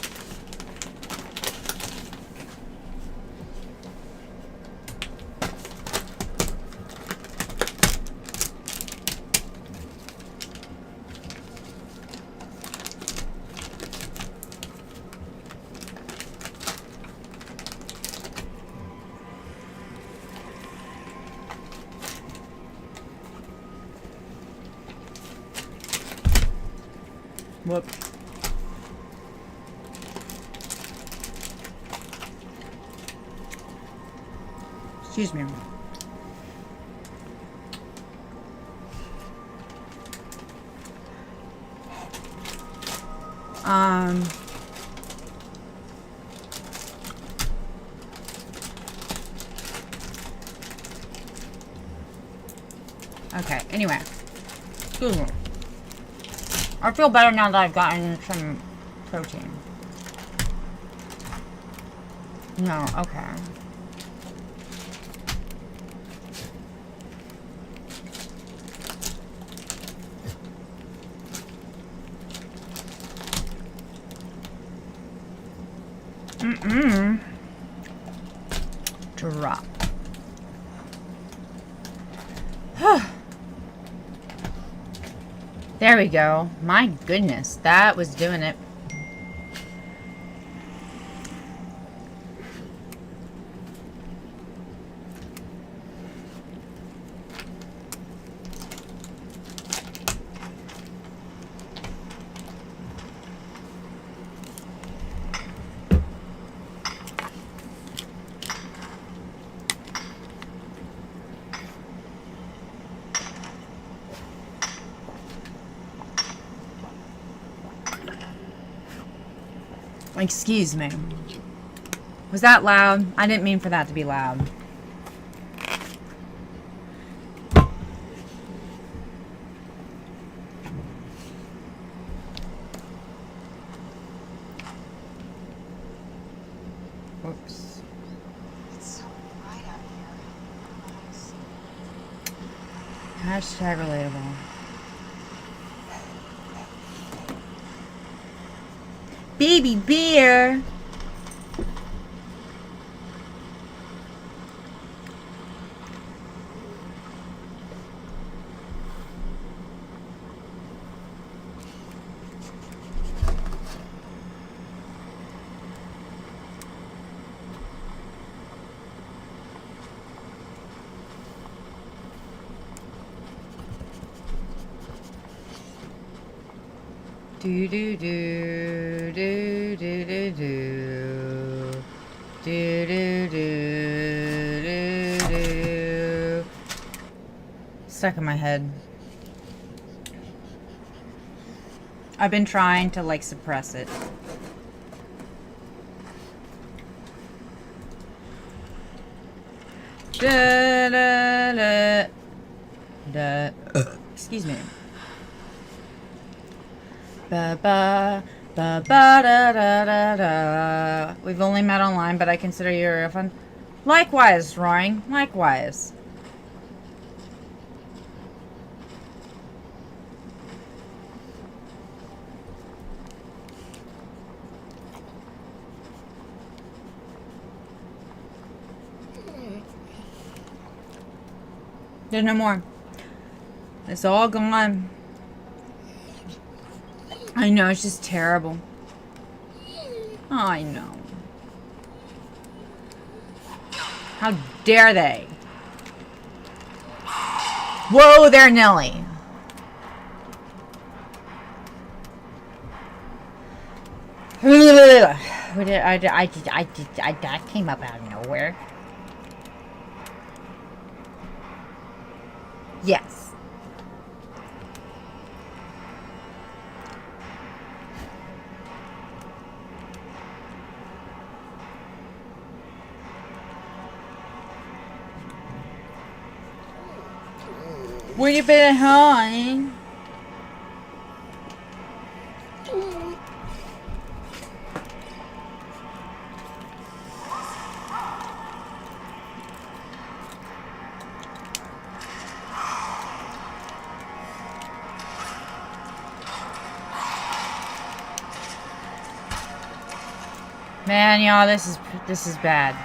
Whoop. Excuse me. Okay, anyway. Excuse me. I feel better now that I've gotten some protein. No, okay. Drop. There we go. My goodness, that was doing it. Excuse me. Was that loud? I didn't mean for that to be loud. Whoops. It's so bright out here. Hashtag relatable. Baby bear. Do do do do do do do do do do do do. Stuck in my head. I've been trying to like suppress it. Da da da da. Excuse me. Ba ba ba ba da da da da. We've only met online, but I consider you a fun. Likewise, Roaring. Likewise. There's no more. It's all gone. I know, it's just terrible. I know. How dare they? Whoa there, Nelly. That came up out of nowhere. Yes. Where you been hiding? Man, y'all, this is bad.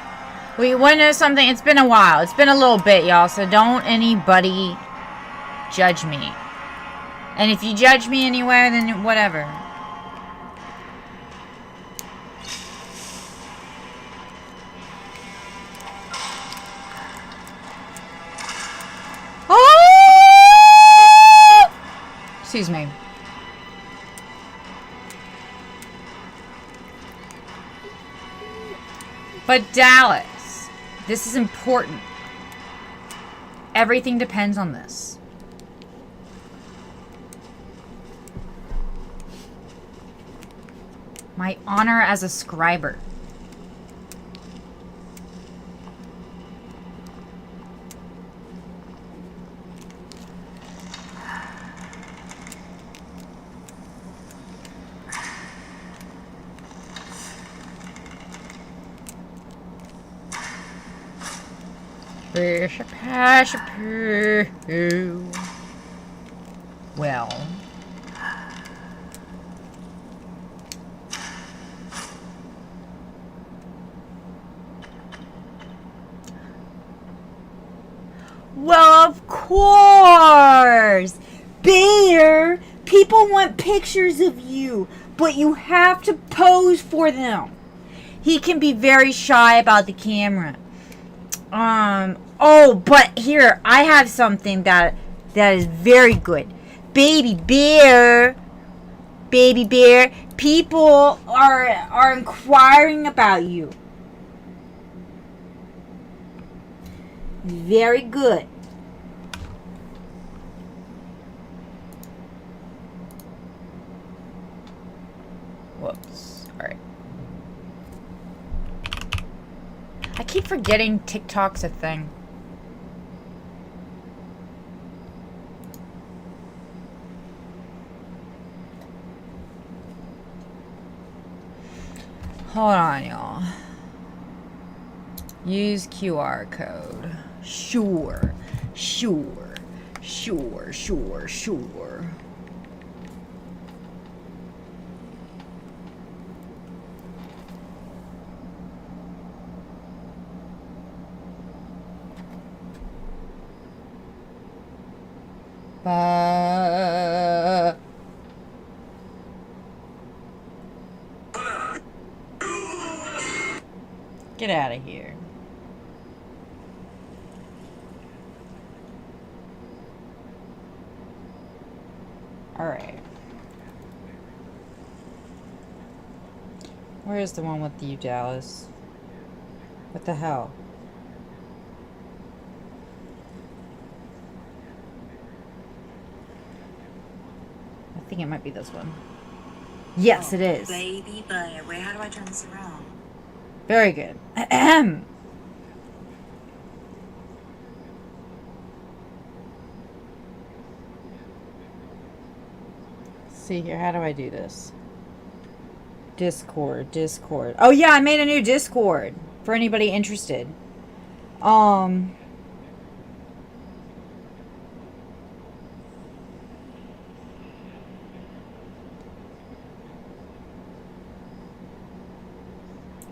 We want to know something. It's been a while. It's been a little bit, y'all. So don't anybody judge me. And if you judge me anywhere, then whatever. Oh! Excuse me. But Dallas, this is important. Everything depends on this. My honor as a scriber. Well. Well, of course! Bear! People want pictures of you, but you have to pose for them. He can be very shy about the camera. Oh, but here, I have something that is very good. Baby bear, people are inquiring about you. Very good. Whoops. All right. I keep forgetting TikTok's a thing. Hold on, y'all. Use QR code. Sure. Get out of here. All right. Where's the one with you, Dallas? What the hell? I think it might be this one. Yes, it is. Baby bear, wait, how do I turn this around? Very good. See here, how do I do this? Discord. Oh yeah, I made a new Discord for anybody interested.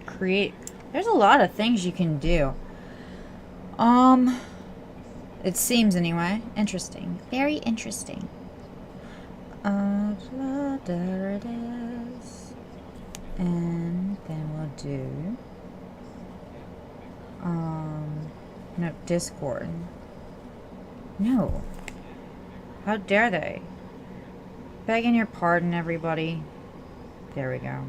Create. There's a lot of things you can do. It seems anyway. Interesting. Very interesting. There it is. And then we'll do no, Discord. No. How dare they? Begging your pardon, everybody. There we go.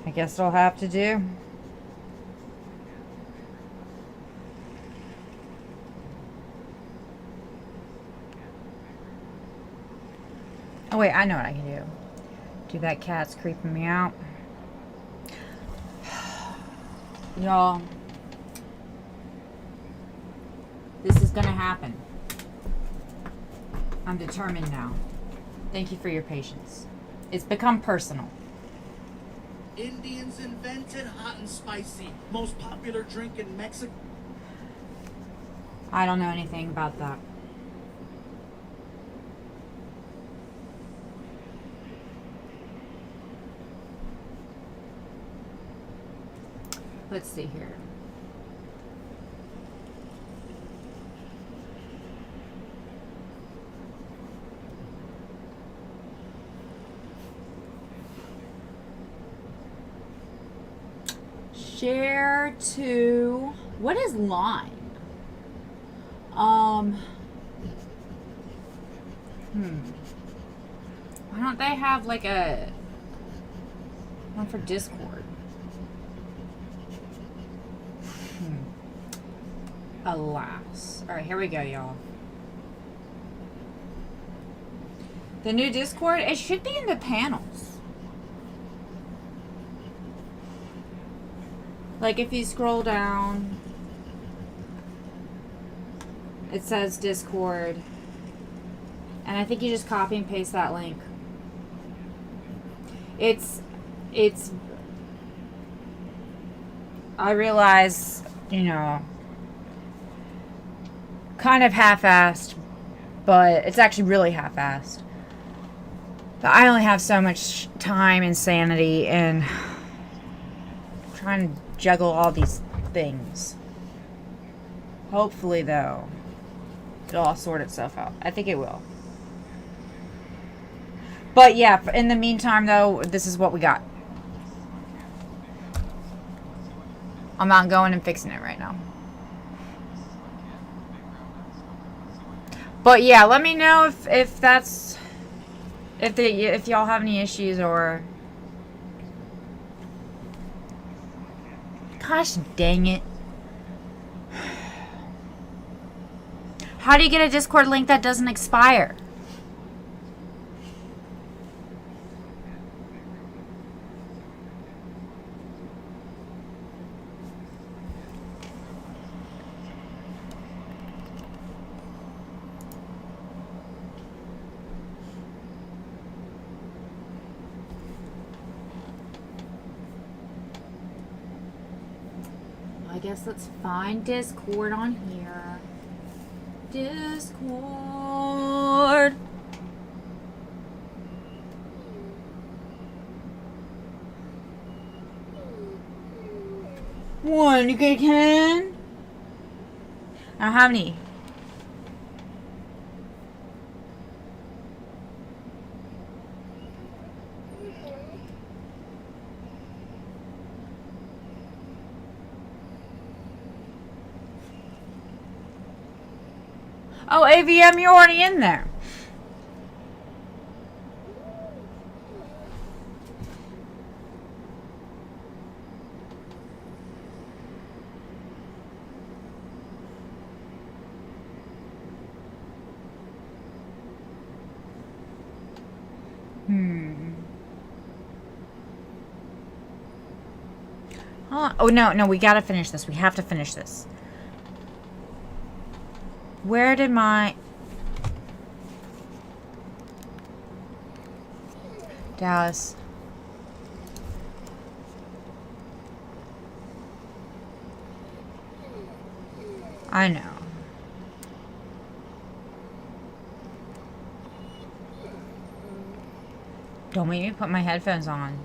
I guess I'll have to do. Oh wait, I know what I can do. Dude, that cat's creeping me out. Y'all. This is gonna happen. I'm determined now. Thank you for your patience. It's become personal. Indians invented hot and spicy. Most popular drink in Mexico. I don't know anything about that. Let's see here. Share to, what is line? Why don't they have like a one for Discord? Alas. Alright, here we go, y'all. The new Discord, it should be in the panels. Like if you scroll down, it says Discord. And I think you just copy and paste that link. It's I realize, you know, kind of half-assed, but it's actually really half-assed. But I only have so much time and sanity and trying to juggle all these things. Hopefully, though, it'll all sort itself out. I think it will. But yeah, in the meantime, though, this is what we got. I'm not going and fixing it right now. But yeah, let me know if that's if y'all have any issues or. Gosh dang it. How do you get a Discord link that doesn't expire? I guess let's find Discord on here. Discord. One, you get 10? Now how many? Oh, AVM, you're already in there. Oh, no, we gotta finish this. We have to finish this. Where did my... Dallas. I know. Don't make me put my headphones on.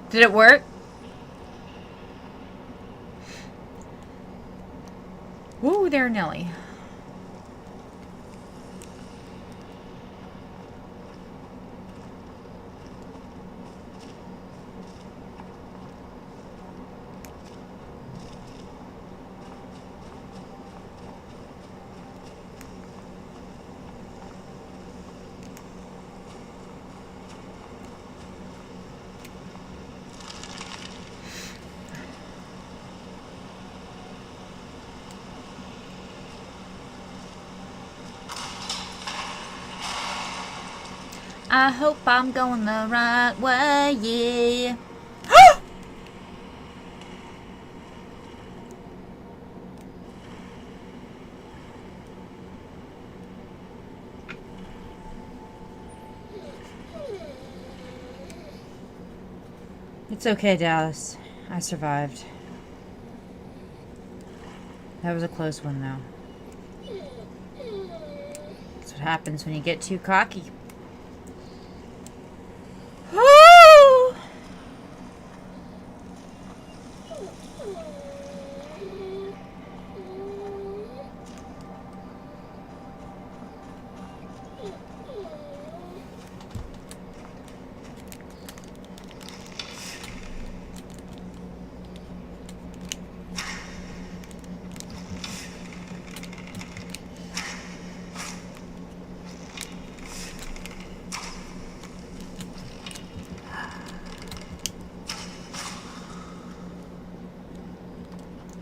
Did it work? Woo, there, Nelly. I hope I'm going the right way, yeah. It's okay, Dallas. I survived. That was a close one, though. That's what happens when you get too cocky.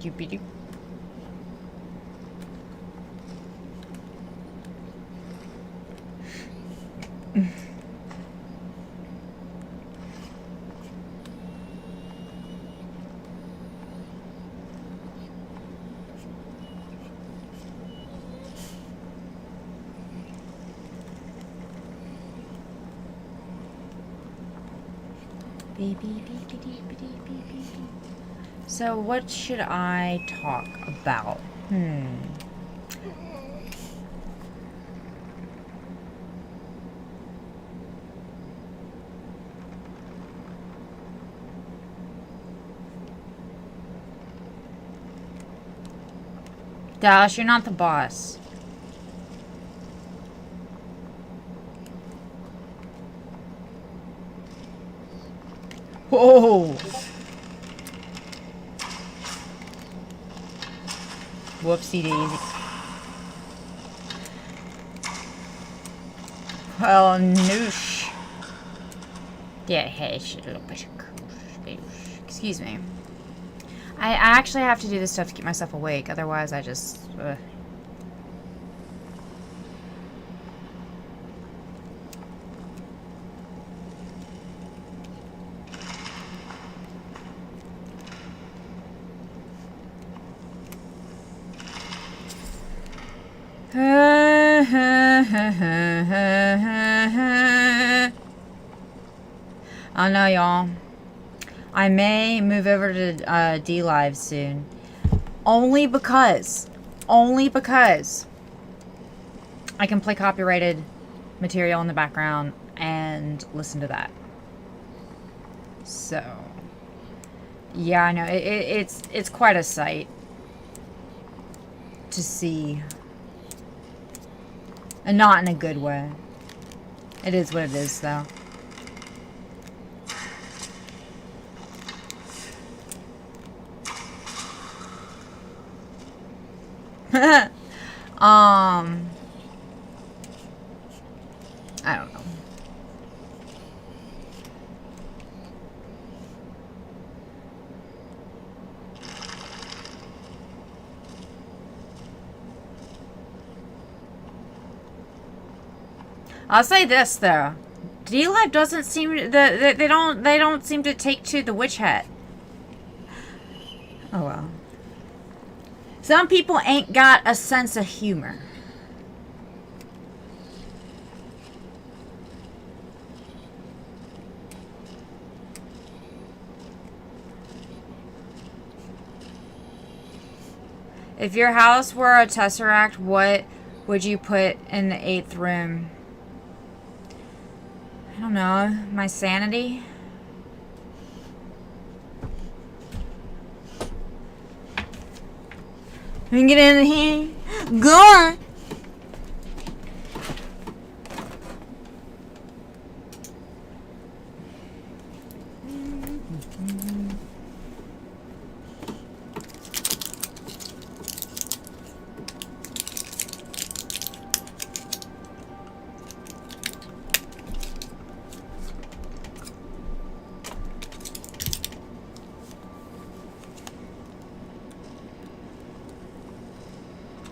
Doopy-doo. So what should I talk about? Dallas, you're not the boss. Whoa! Whoopsie daisy. Well, noosh. Yeah, hey, shit, little bit of excuse me. I actually have to do this stuff to keep myself awake, otherwise I just... I know, y'all. I may move over to D Live soon. Only because I can play copyrighted material in the background and listen to that. So, yeah, I know. It's quite a sight to see. And not in a good way. It is what it is, though. I don't know. I'll say this though, D-Live doesn't seem they don't seem to take to the witch hat. Oh well. Some people ain't got a sense of humor. If your house were a tesseract, what would you put in the 8th room? I don't know. My sanity? We can get in here. Go on.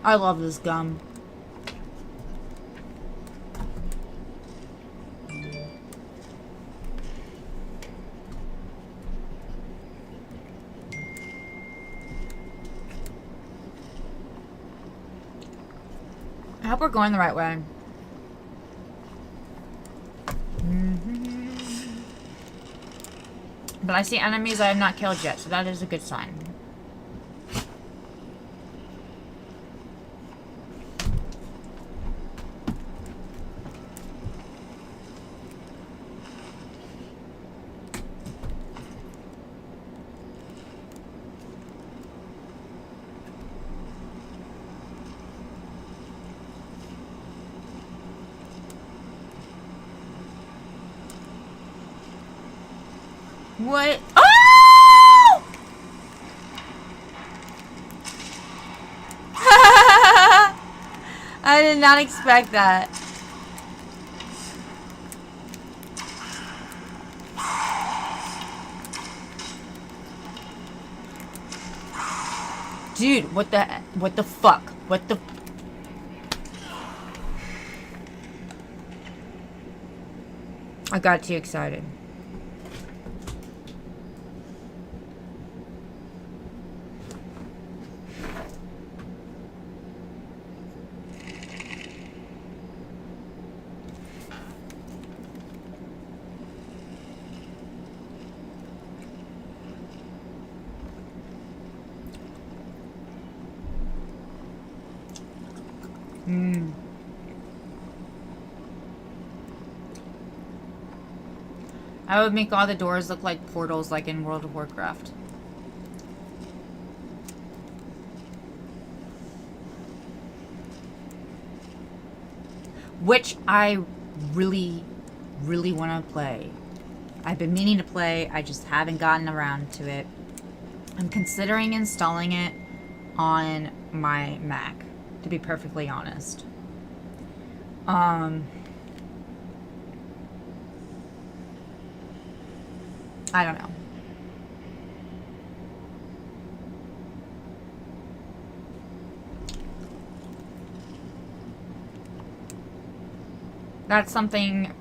I love this gum. I hope we're going the right way. But I see enemies I have not killed yet, so that is a good sign. What? Oh! I did not expect that. Dude, what the fuck? What the... I got too excited. I would make all the doors look like portals like in World of Warcraft. Which I really, really want to play. I've been meaning to play, I just haven't gotten around to it. I'm considering installing it on my Mac, to be perfectly honest. I don't know. That's something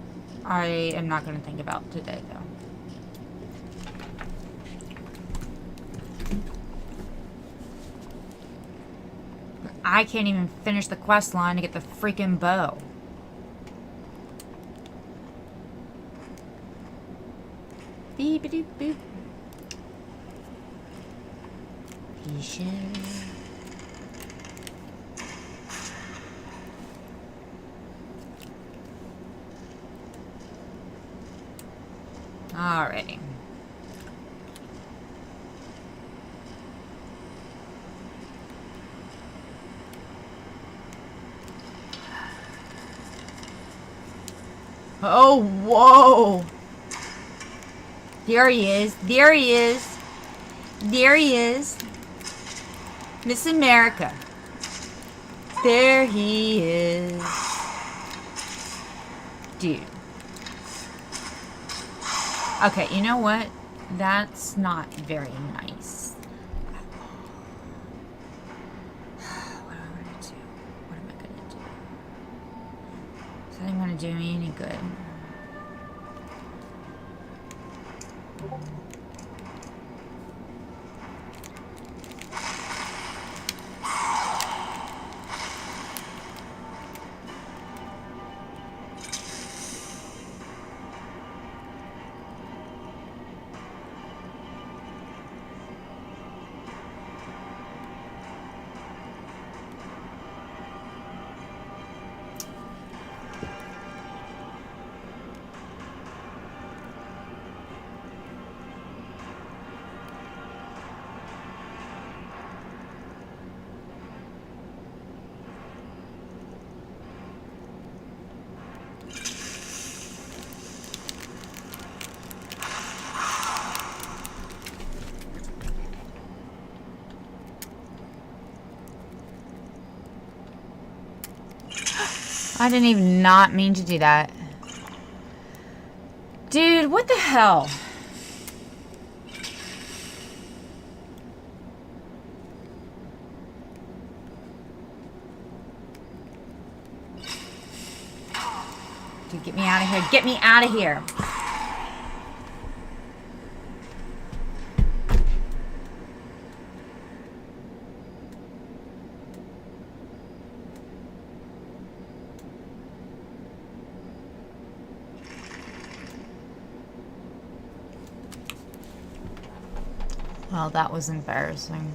I am not going to think about today, though. I can't even finish the quest line to get the freaking bow. Beep-a-doop boop. Alrighty. Oh, whoa. There he is. There he is. There he is. Miss America. There he is. Dude. Okay, you know what? That's not very nice. What am I gonna do? What am I gonna do? Is that gonna do me any good? I didn't even not mean to do that. Dude, what the hell? Dude, get me out of here. Get me out of here. Well, that was embarrassing.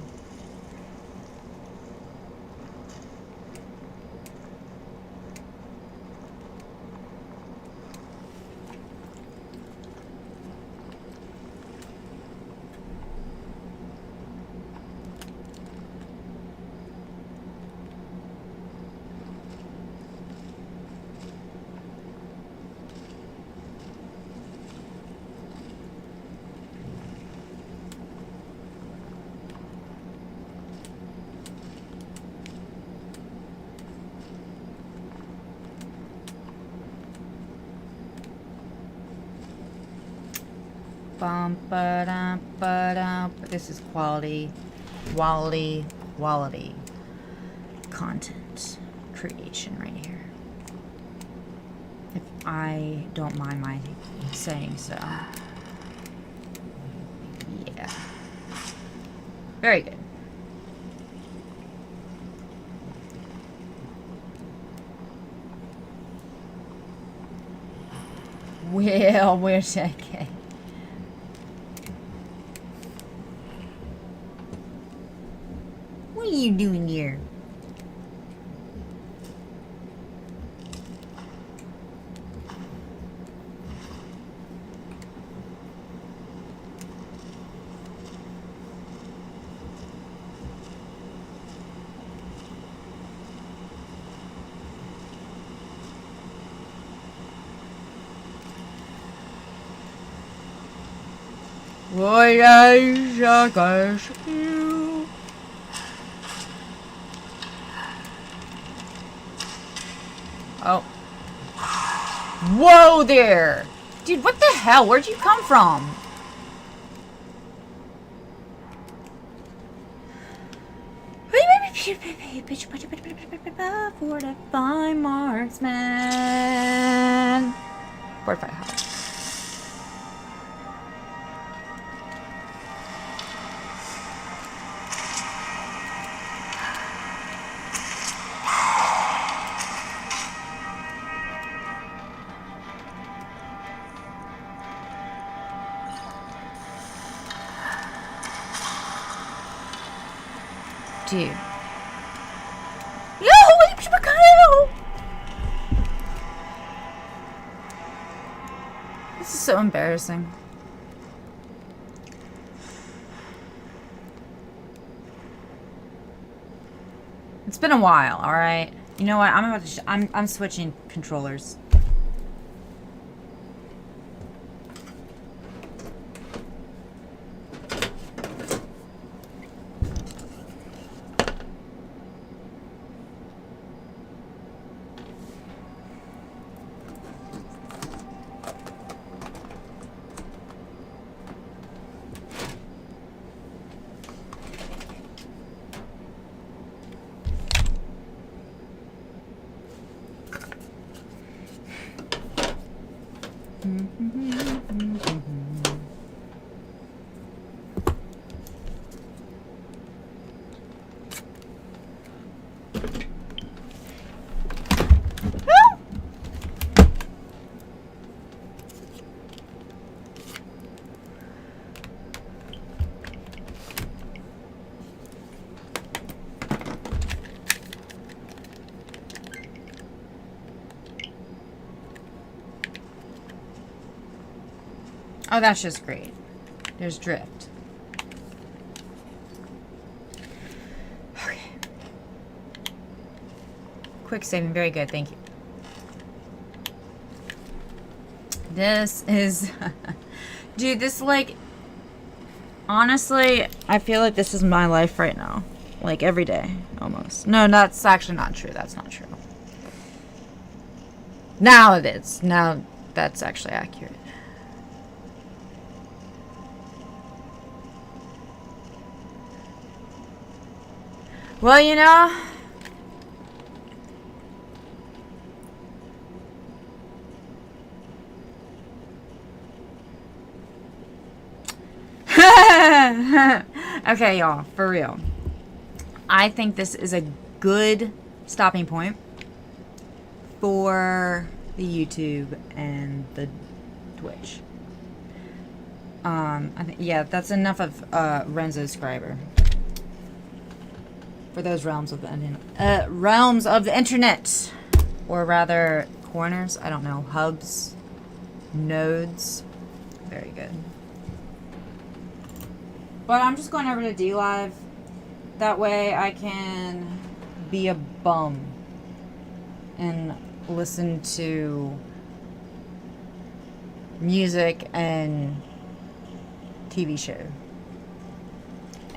Bum, ba-dum, ba-dum. This is quality. Quality. quality content creation right here. If I don't mind my saying so. Yeah. Very good. Well, where's that guy? What are you doing here? What I suckers you. Oh. Whoa there! Dude, what the hell? Where'd you come from? Fortify marksman. Fortify health. Dude. This is so embarrassing. It's been a while, all right. You know what? I'm about to. I'm switching controllers. Oh, that's just great. There's drift. Okay. Quick saving, very good, thank you. This is... Dude, this like... Honestly, I feel like this is my life right now. Like, every day, almost. No, that's actually not true. That's not true. Now it is. Now that's actually accurate. Well, you know, okay, y'all, for real. I think this is a good stopping point for the YouTube and the Twitch. I think, yeah, that's enough of Renzo's subscriber. For those realms of the internet, or rather corners. I don't know, hubs, nodes. Very good. But I'm just going over to DLive. That way I can be a bum and listen to music and TV show.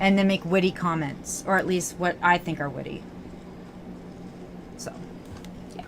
And then make witty comments, or at least what I think are witty. So, yeah.